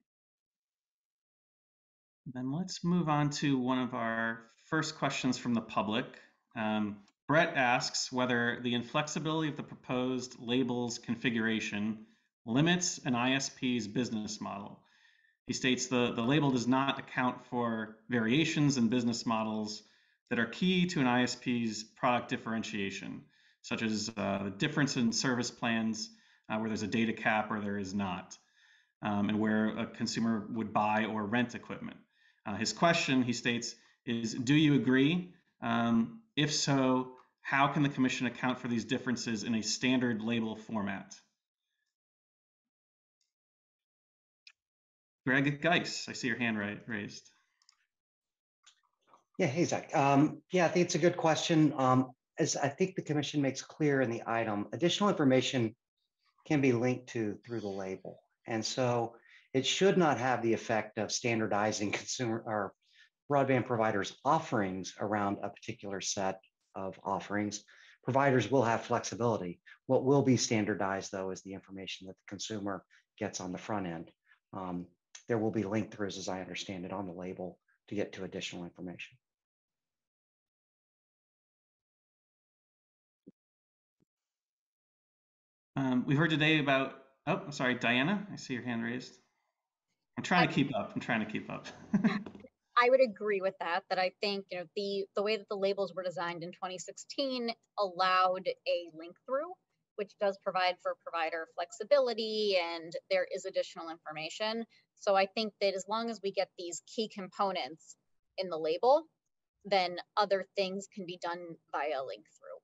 Then let's move on to one of our first questions from the public. Brett asks whether the inflexibility of the proposed labels configuration limits an ISP's business model. He states the label does not account for variations in business models that are key to an ISP's product differentiation, such as the difference in service plans where there's a data cap or there is not, and where a consumer would buy or rent equipment. His question, he states, is, do you agree? If so, how can the Commission account for these differences in a standard label format? Greg Geiss, I see your hand raised. Yeah, hey, Zach. Yeah, I think it's a good question. As I think the Commission makes clear in the item, additional information can be linked to through the label. And so it should not have the effect of standardizing consumer or broadband providers' offerings around a particular set of offerings. Providers will have flexibility. What will be standardized, though, is the information that the consumer gets on the front end. There will be link throughs, as I understand it, on the label to get to additional information. We heard today about, oh, I'm sorry, Diana, I see your hand raised. I'm trying to keep up. I would agree with that, I think, you know, the way that the labels were designed in 2016 allowed a link through, which does provide for provider flexibility, and there is additional information. So I think that as long as we get these key components in the label, then other things can be done via link through.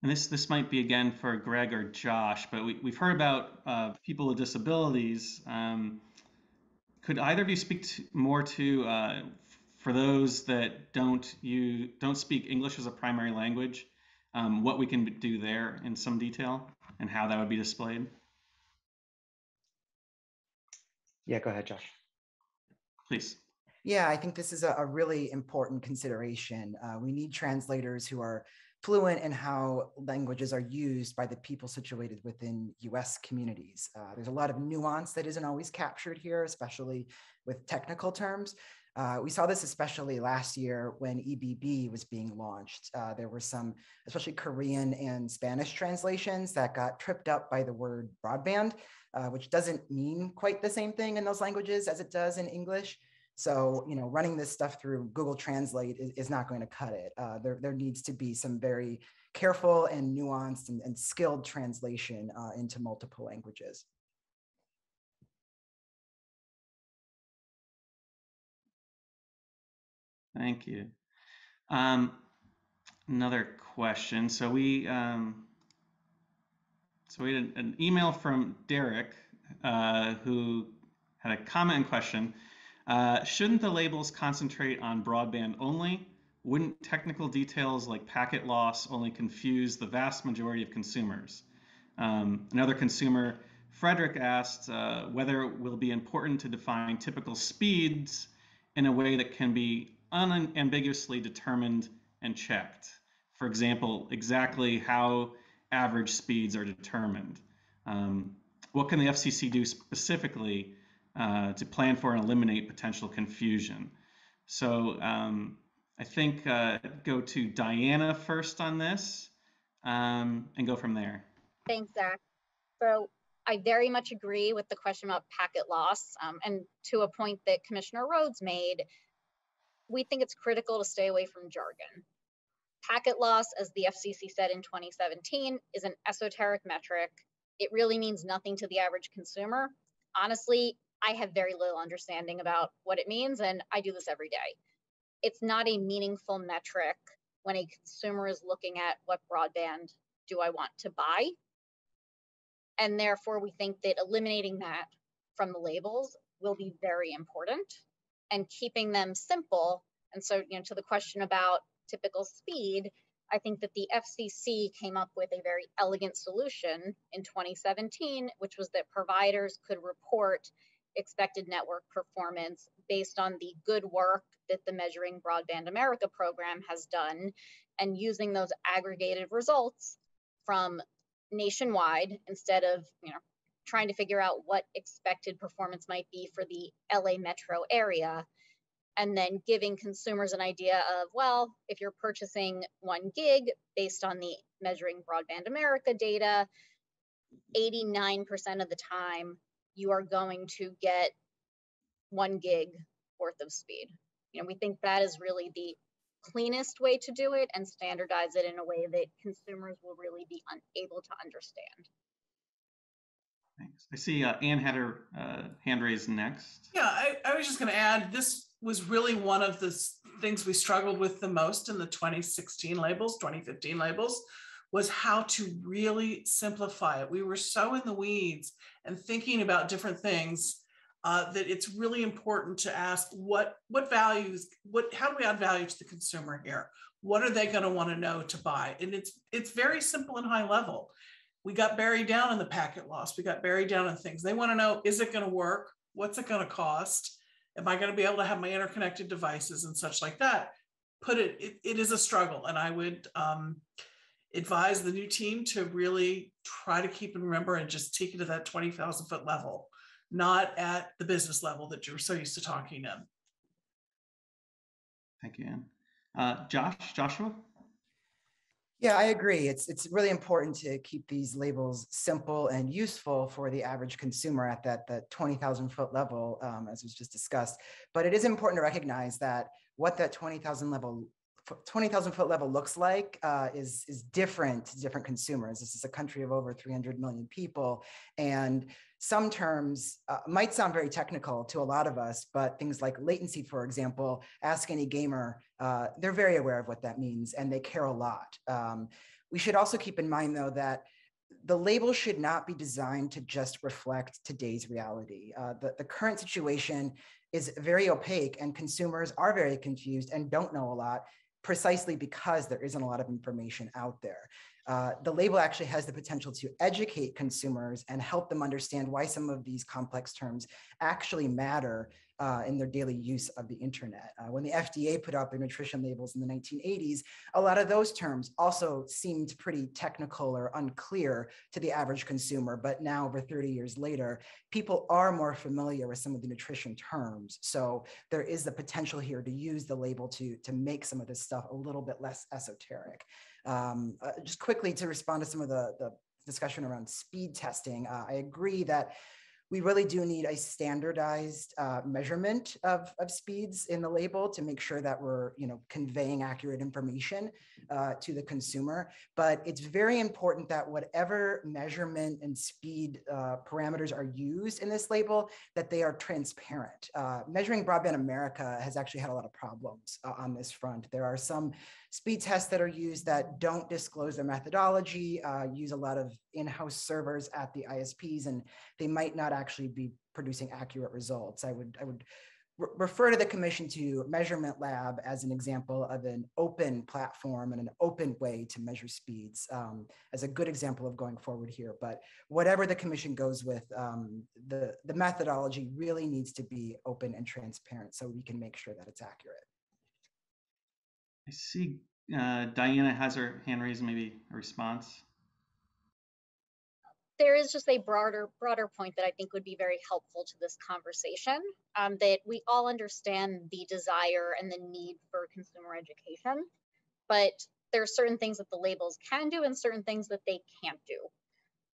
And this might be again for Greg or Josh, but we've heard about people with disabilities. Could either of you speak more to for those that don't speak English as a primary language, what we can do there in some detail and how that would be displayed? Yeah, go ahead, Josh. Please. Yeah, I think this is a really important consideration. We need translators who are fluent in how languages are used by the people situated within US communities. There's a lot of nuance that isn't always captured here, especially with technical terms. We saw this especially last year when EBB was being launched. There were some, especially Korean and Spanish translations that got tripped up by the word broadband, which doesn't mean quite the same thing in those languages as it does in English. So, you know, running this stuff through Google Translate is not going to cut it. There needs to be some very careful and nuanced and skilled translation into multiple languages. Thank you. Another question. So we had an email from Derek who had a comment and question. Shouldn't the labels concentrate on broadband only? Wouldn't technical details like packet loss only confuse the vast majority of consumers? Another consumer, Frederick, asked whether it will be important to define typical speeds in a way that can be unambiguously determined and checked. For example, exactly how average speeds are determined. What can the FCC do specifically to plan for and eliminate potential confusion? So I think go to Diana first on this and go from there. Thanks, Zach. So I very much agree with the question about packet loss. And to a point that Commissioner Rhodes made, we think it's critical to stay away from jargon. Packet loss, as the FCC said in 2017, is an esoteric metric. It really means nothing to the average consumer. Honestly, I have very little understanding about what it means, and I do this every day. It's not a meaningful metric when a consumer is looking at what broadband do I want to buy. And therefore, we think that eliminating that from the labels will be very important and keeping them simple. And so, you know, to the question about typical speed, I think that the FCC came up with a very elegant solution in 2017, which was that providers could report expected network performance based on the good work that the Measuring Broadband America program has done, and using those aggregated results from nationwide instead of, you know, trying to figure out what expected performance might be for the LA metro area, and then giving consumers an idea of, well, if you're purchasing 1 gig based on the Measuring Broadband America data, 89% of the time, you are going to get 1 gig worth of speed. We think that is really the cleanest way to do it and standardize it in a way that consumers will really be able to understand. Thanks. I see Anne had her hand raised next. Yeah, I was just going to add, this was really one of the things we struggled with the most in the 2016 labels, 2015 labels, was how to really simplify it. We were so in the weeds and thinking about different things that it's really important to ask what values, how do we add value to the consumer here? What are they going to want to know to buy? And it's very simple and high level. We got buried down in the packet loss. We got buried down in things. They want to know, is it going to work? What's it going to cost? Am I going to be able to have my interconnected devices and such like that? It is a struggle. And I would advise the new team to really try to keep and remember and just take it to that 20,000 foot level, not at the business level that you're so used to talking in. Thank you, Anne. Joshua? Yeah, I agree. It's really important to keep these labels simple and useful for the average consumer at that 20,000 foot level, as was just discussed. But it is important to recognize that what that 20,000 foot level looks like is different to different consumers. This is a country of over 300 million people, and some terms might sound very technical to a lot of us, but things like latency, for example, ask any gamer, they're very aware of what that means and they care a lot. We should also keep in mind, though, that the label should not be designed to just reflect today's reality. The current situation is very opaque and consumers are very confused and don't know a lot, precisely because there isn't a lot of information out there. The label actually has the potential to educate consumers and help them understand why some of these complex terms actually matter in their daily use of the internet. When the FDA put out their nutrition labels in the 1980s, a lot of those terms also seemed pretty technical or unclear to the average consumer, but now over 30 years later, people are more familiar with some of the nutrition terms. So there is the potential here to use the label to make some of this stuff a little bit less esoteric. Just quickly to respond to some of the discussion around speed testing, I agree that we really do need a standardized measurement of speeds in the label to make sure that we're conveying accurate information to the consumer. But it's very important that whatever measurement and speed parameters are used in this label, that they are transparent. Measuring Broadband America has actually had a lot of problems on this front. There are some speed tests that are used that don't disclose their methodology, use a lot of in-house servers at the ISPs, and they might not actually be producing accurate results. I would refer to the commission to Measurement Lab as an example of an open platform and an open way to measure speeds as a good example of going forward here. But whatever the commission goes with, the methodology really needs to be open and transparent so we can make sure that it's accurate. I see Diana has her hand raised, maybe a response. There is just a broader point that I think would be very helpful to this conversation, that we all understand the desire and the need for consumer education, but there are certain things that the labels can do and certain things that they can't do.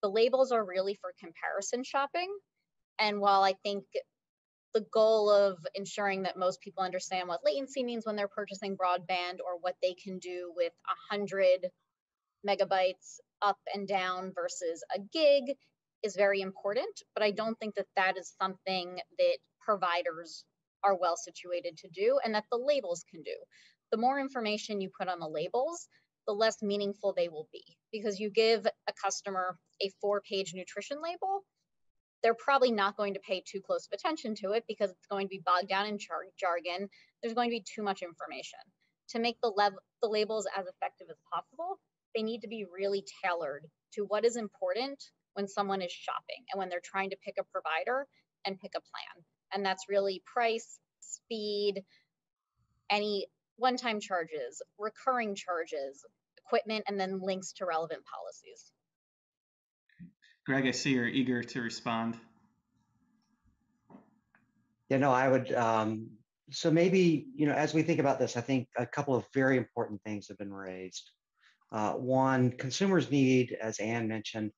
The labels are really for comparison shopping. And while I think the goal of ensuring that most people understand what latency means when they're purchasing broadband, or what they can do with 100 megabytes up and down versus a gig, is very important, but I don't think that that is something that providers are well situated to do and that the labels can do. The more information you put on the labels, the less meaningful they will be, because you give a customer a 4-page nutrition label, they're probably not going to pay too close of attention to it because it's going to be bogged down in jargon. There's going to be too much information. To make the labels as effective as possible, they need to be really tailored to what is important when someone is shopping and when they're trying to pick a provider and pick a plan. And that's really price, speed, any one-time charges, recurring charges, equipment, and then links to relevant policies. Greg, I see you're eager to respond. Yeah, no, I would. So maybe, as we think about this, I think a couple of very important things have been raised. One, consumers need, as Anne mentioned,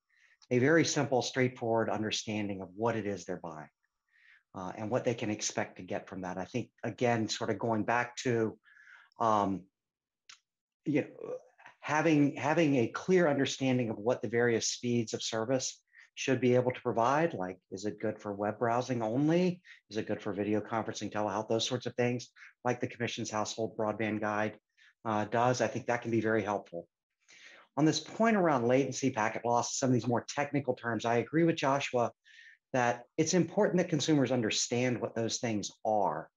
a very simple, straightforward understanding of what it is they're buying and what they can expect to get from that. I think, again, sort of going back to having a clear understanding of what the various speeds of service should be able to provide, like, is it good for web browsing only? Is it good for video conferencing, telehealth, those sorts of things, like the Commission's Household Broadband Guide does. I think that can be very helpful. On this point around latency, packet loss, some of these more technical terms, I agree with Joshua that it's important that consumers understand what those things are.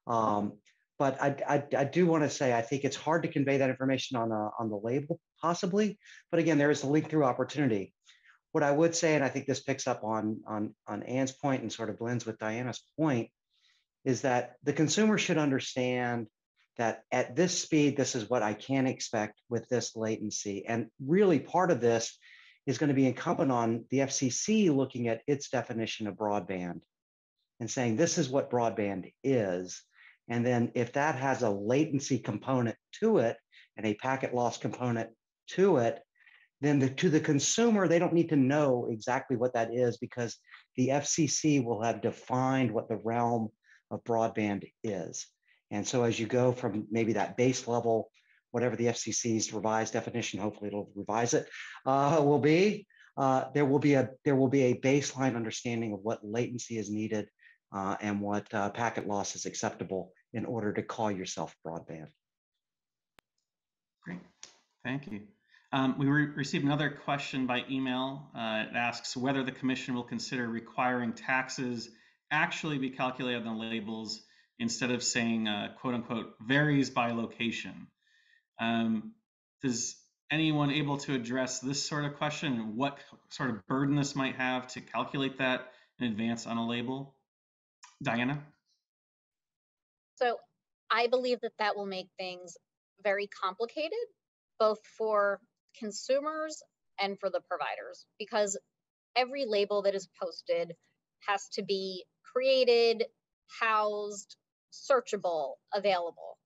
But I do want to say, I think it's hard to convey that information on the label, possibly. But again, there is a link-through opportunity. What I would say, and I think this picks up on Anne's point and sort of blends with Diana's point, is that the consumer should understand that at this speed, this is what I can expect with this latency. And really part of this is going to be incumbent on the FCC looking at its definition of broadband and saying, this is what broadband is. And then if that has a latency component to it and a packet loss component to it, then to the consumer, they don't need to know exactly what that is because the FCC will have defined what the realm of broadband is. And so as you go from maybe that base level, whatever the FCC's revised definition, hopefully it'll revise it, will be, there will be a baseline understanding of what latency is needed and what packet loss is acceptable in order to call yourself broadband. Great, thank you. We received another question by email. It asks whether the Commission will consider requiring taxes actually be calculated on the labels instead of saying, quote unquote, varies by location. Is anyone able to address this sort of question and what sort of burden this might have to calculate that in advance on a label? Diana? So I believe that that will make things very complicated, both for consumers and for the providers, because every label that is posted has to be created, housed, searchable, available.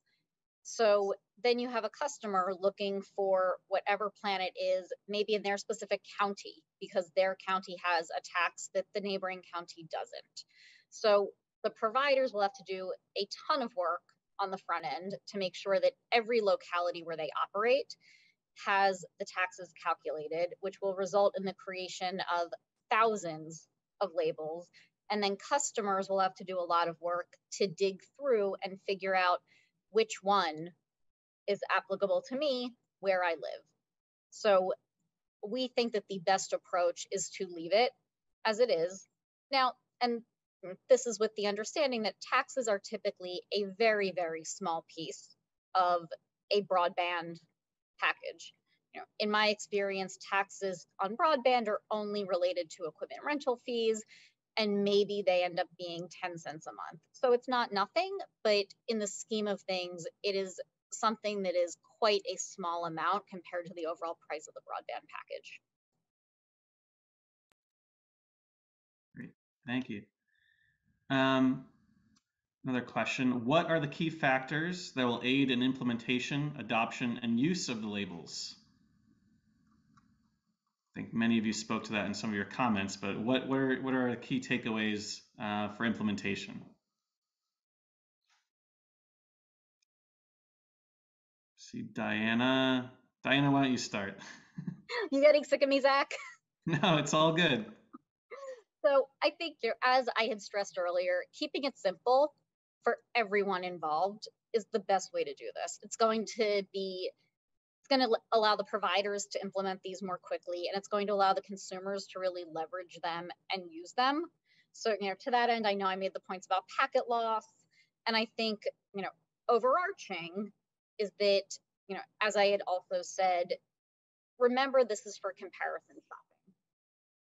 So then you have a customer looking for whatever plan it is, maybe in their specific county, because their county has a tax that the neighboring county doesn't. So the providers will have to do a ton of work on the front end to make sure that every locality where they operate has the taxes calculated, which will result in the creation of thousands of labels. And then customers will have to do a lot of work to dig through and figure out which one is applicable to me where I live. So we think that the best approach is to leave it as it is. Now, and this is with the understanding that taxes are typically a very, very small piece of a broadband package. You know, in my experience, taxes on broadband are only related to equipment rental fees, and maybe they end up being 10 cents a month. So it's not nothing, but in the scheme of things, it is something that is quite a small amount compared to the overall price of the broadband package. Great, thank you. Another question, what are the key factors that will aid in implementation, adoption, and use of the labels? I think many of you spoke to that in some of your comments, but what are the key takeaways for implementation? See, Diana, why don't you start? You getting sick of me, Zach? No, it's all good. So I think, as I had stressed earlier, keeping it simple for everyone involved is the best way to do this. It's going to allow the providers to implement these more quickly, and it's going to allow the consumers to really leverage them and use them. So, to that end, I know I made the points about packet loss, and I think, overarching is that, as I had also said, remember this is for comparison shopping.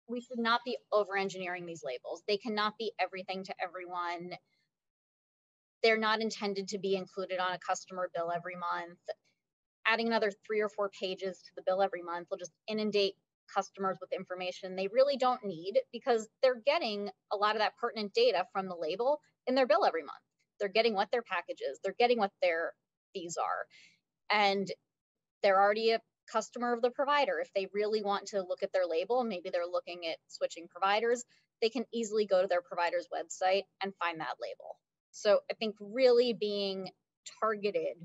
We should not be over-engineering these labels. They cannot be everything to everyone. They're not intended to be included on a customer bill every month. Adding another 3 or 4 pages to the bill every month will just inundate customers with information they really don't need, because they're getting a lot of that pertinent data from the label in their bill every month. They're getting what their package is. They're getting what their fees are. And they're already a customer of the provider. If they really want to look at their label, maybe they're looking at switching providers, they can easily go to their provider's website and find that label. So I think really being targeted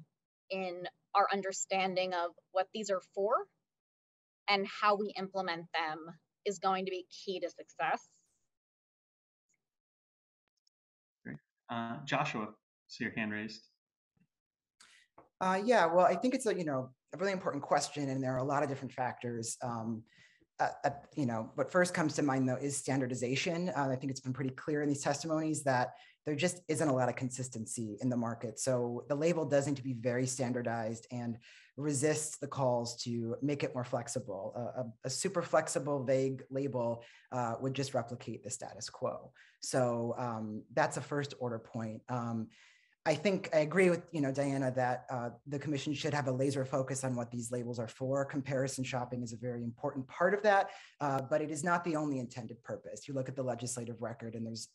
in our understanding of what these are for and how we implement them is going to be key to success. Great. Joshua, see your hand raised. Yeah, well, I think it's a really important question, and there are a lot of different factors. What first comes to mind though is standardization. I think it's been pretty clear in these testimonies that there just isn't a lot of consistency in the market. So the label does need to be very standardized and resists the calls to make it more flexible. A super flexible, vague label would just replicate the status quo. So that's a first order point. I think I agree with Diana that the commission should have a laser focus on what these labels are for. Comparison shopping is a very important part of that, but it is not the only intended purpose. You look at the legislative record and there's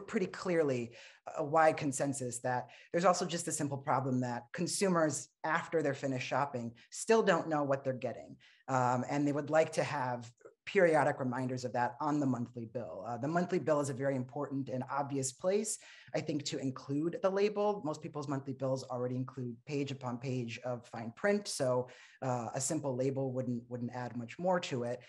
pretty clearly a wide consensus that there's also just a simple problem that consumers, after they're finished shopping, still don't know what they're getting. And they would like to have periodic reminders of that on the monthly bill. The monthly bill is a very important and obvious place, I think, to include the label. Most people's monthly bills already include page upon page of fine print, so a simple label wouldn't add much more to it.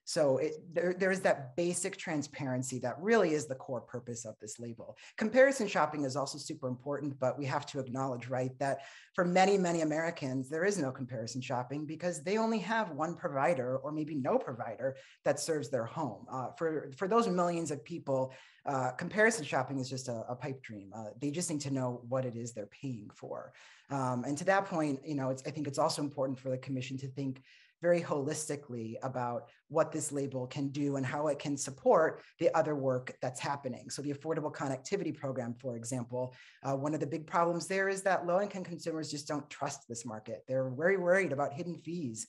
So there is that basic transparency that really is the core purpose of this label. Comparison shopping is also super important, but we have to acknowledge, right, that for many, many Americans, there is no comparison shopping because they only have one provider or maybe no provider that serves their home. For those millions of people, comparison shopping is just a pipe dream. They just need to know what it is they're paying for. And to that point, I think it's also important for the commission to think very holistically about what this label can do and how it can support the other work that's happening. So the Affordable Connectivity Program, for example, one of the big problems there is that low-income consumers just don't trust this market. They're very worried about hidden fees,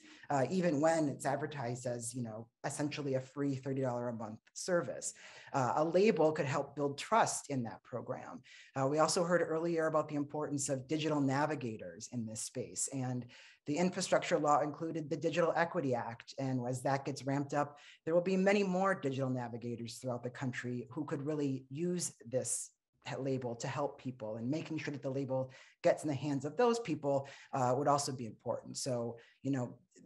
even when it's advertised as, essentially a free $30 a month service. A label could help build trust in that program. We also heard earlier about the importance of digital navigators in this space, and the infrastructure law included the Digital Equity Act, and as that gets ramped up, there will be many more digital navigators throughout the country who could really use this label to help people, and making sure that the label gets in the hands of those people would also be important. So,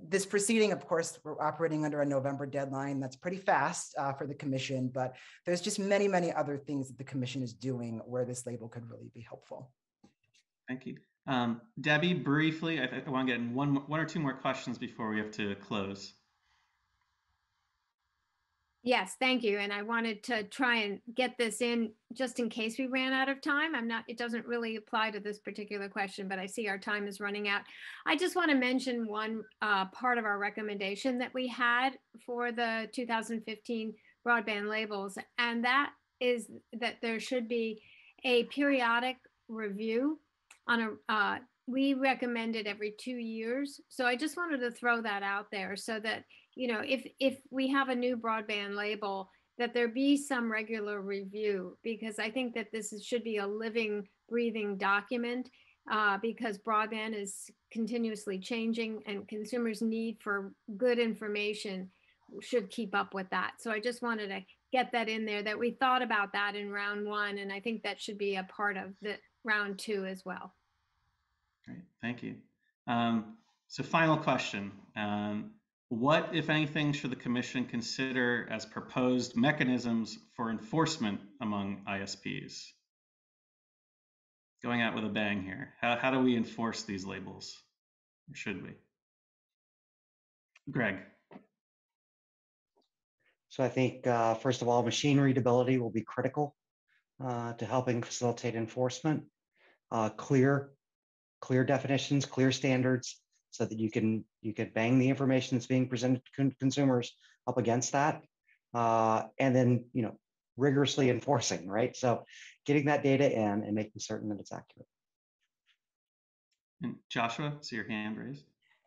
this proceeding, of course, we're operating under a November deadline. That's pretty fast for the commission, but there's just many, many other things that the commission is doing where this label could really be helpful. Thank you. Debbie, briefly, I want to get in one or two more questions before we have to close. Yes, thank you. And I wanted to try and get this in just in case we ran out of time. It doesn't really apply to this particular question, but I see our time is running out. I just want to mention one part of our recommendation that we had for the 2015 broadband labels, and that is that there should be a periodic review on we recommend it every 2 years. So I just wanted to throw that out there so that, if we have a new broadband label, that there be some regular review, because I think that this should be a living, breathing document because broadband is continuously changing and consumers' need for good information should keep up with that. So I just wanted to get that in there, that we thought about that in round one, and I think that should be a part of the round two as well. Great, thank you. So final question. What, if anything, should the commission consider as proposed mechanisms for enforcement among ISPs? Going out with a bang here. How do we enforce these labels? Or should we? Greg. So I think, first of all, machine readability will be critical to helping facilitate enforcement. Clear definitions, clear standards, so that you can bang the information that's being presented to consumers up against that, and then rigorously enforcing, right? So getting that data in and making certain that it's accurate. And Joshua, see your hand raised.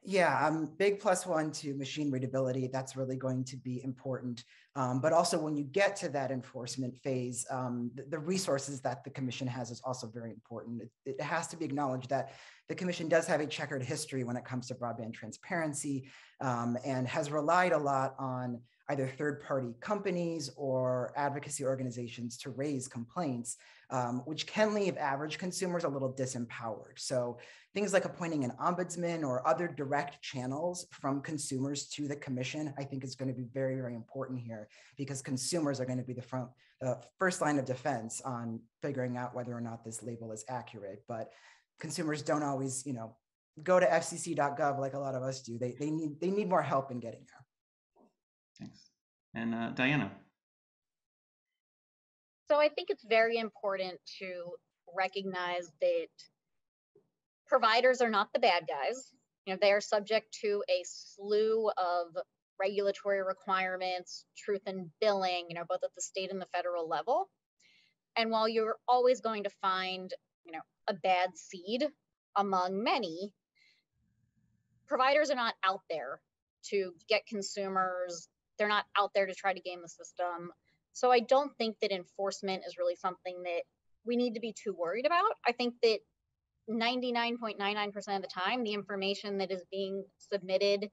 Yeah, big +1 to machine readability. That's really going to be important. But also when you get to that enforcement phase, the resources that the commission has is also very important. It has to be acknowledged that the commission does have a checkered history when it comes to broadband transparency, and has relied a lot on either third-party companies or advocacy organizations to raise complaints, which can leave average consumers a little disempowered. So things like appointing an ombudsman or other direct channels from consumers to the commission, I think is going to be very, very important here, because consumers are going to be the first line of defense on figuring out whether or not this label is accurate. But consumers don't always, go to fcc.gov like a lot of us do. They need more help in getting there. Thanks. And Diana. So I think it's very important to recognize that providers are not the bad guys. They are subject to a slew of regulatory requirements, truth in billing, both at the state and the federal level. And while you're always going to find, a bad seed among many, providers are not out there to get consumers. They're not out there to try to game the system. So I don't think that enforcement is really something that we need to be too worried about. I think that 99.99% of the time, the information that is being submitted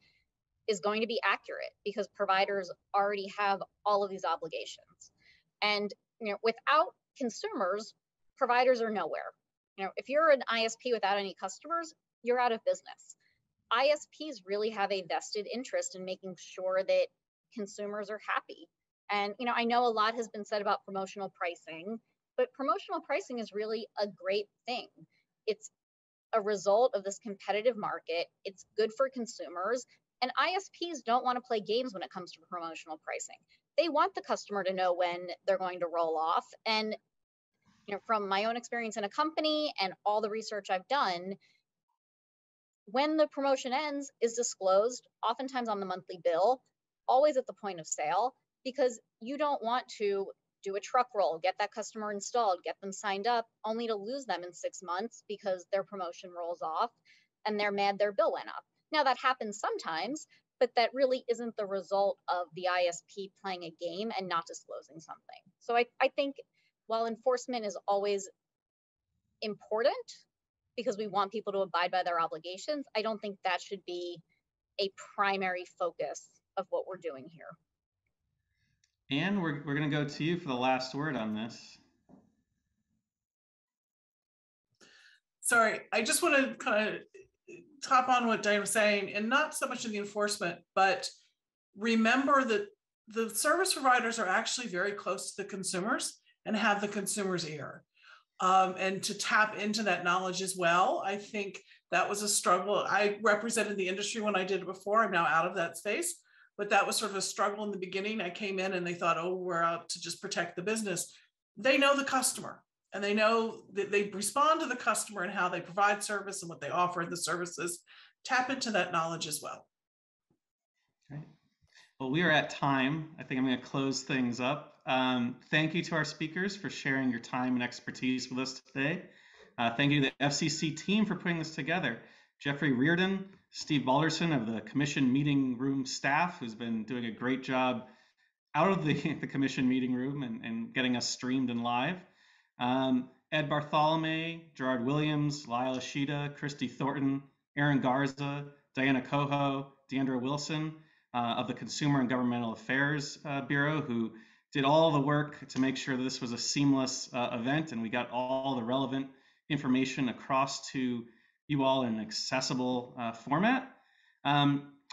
is going to be accurate, because providers already have all of these obligations. And without consumers, providers are nowhere. If you're an ISP without any customers, you're out of business. ISPs really have a vested interest in making sure that consumers are happy. And I know a lot has been said about promotional pricing, but promotional pricing is really a great thing. It's a result of this competitive market. It's good for consumers, and ISPs don't want to play games when it comes to promotional pricing. They want the customer to know when they're going to roll off. And from my own experience in a company and all the research I've done, when the promotion ends is disclosed, oftentimes on the monthly bill, always at the point of sale, because you don't want to do a truck roll, get that customer installed, get them signed up, only to lose them in 6 months because their promotion rolls off and they're mad their bill went up. Now that happens sometimes, but that really isn't the result of the ISP playing a game and not disclosing something. So I think while enforcement is always important because we want people to abide by their obligations, I don't think that should be a primary focus of what we're doing here. Anne, we're going to go to you for the last word on this. Sorry, I just want to kind of top on what Diane was saying, and not so much in the enforcement, but remember that the service providers are actually very close to the consumers and have the consumer's ear. And to tap into that knowledge as well, I think that was a struggle. I represented the industry when I did it before. I'm now out of that space, but that was sort of a struggle in the beginning. I came in and they thought, oh, we're out to just protect the business. They know the customer, and they know that they respond to the customer and how they provide service and what they offer in the services. Tap into that knowledge as well. Great. Well, we are at time. I think I'm going to close things up. Thank you to our speakers for sharing your time and expertise with us today. Thank you to the FCC team for putting this together. Jeffrey Reardon, Steve Balderson of the Commission Meeting Room staff, who's been doing a great job out of the Commission Meeting Room and getting us streamed and live. Ed Bartholomew, Gerard Williams, Lila Sheeta, Christy Thornton, Aaron Garza, Diana Coho, Deandra Wilson of the Consumer and Governmental Affairs Bureau, who did all the work to make sure that this was a seamless event and we got all the relevant information across to you all in an accessible format.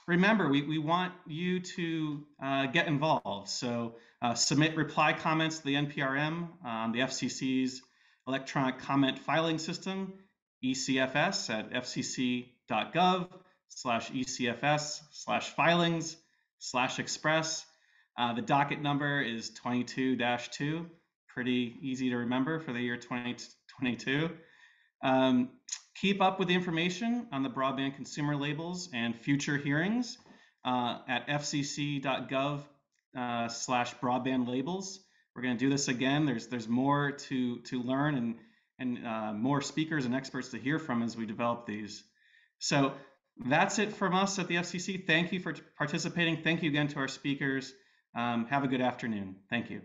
Remember, we want you to get involved. So submit reply comments to the NPRM on the FCC's electronic comment filing system, ECFS, at fcc.gov/ECFS/filings/express. The docket number is 22-2, pretty easy to remember for the year 2022. Keep up with the information on the broadband consumer labels and future hearings at fcc.gov/broadband labels. We're going to do this again. There's more to learn and more speakers and experts to hear from as we develop these. So That's it from us at the FCC. Thank you for participating. Thank you again to our speakers. Have a good afternoon. Thank you.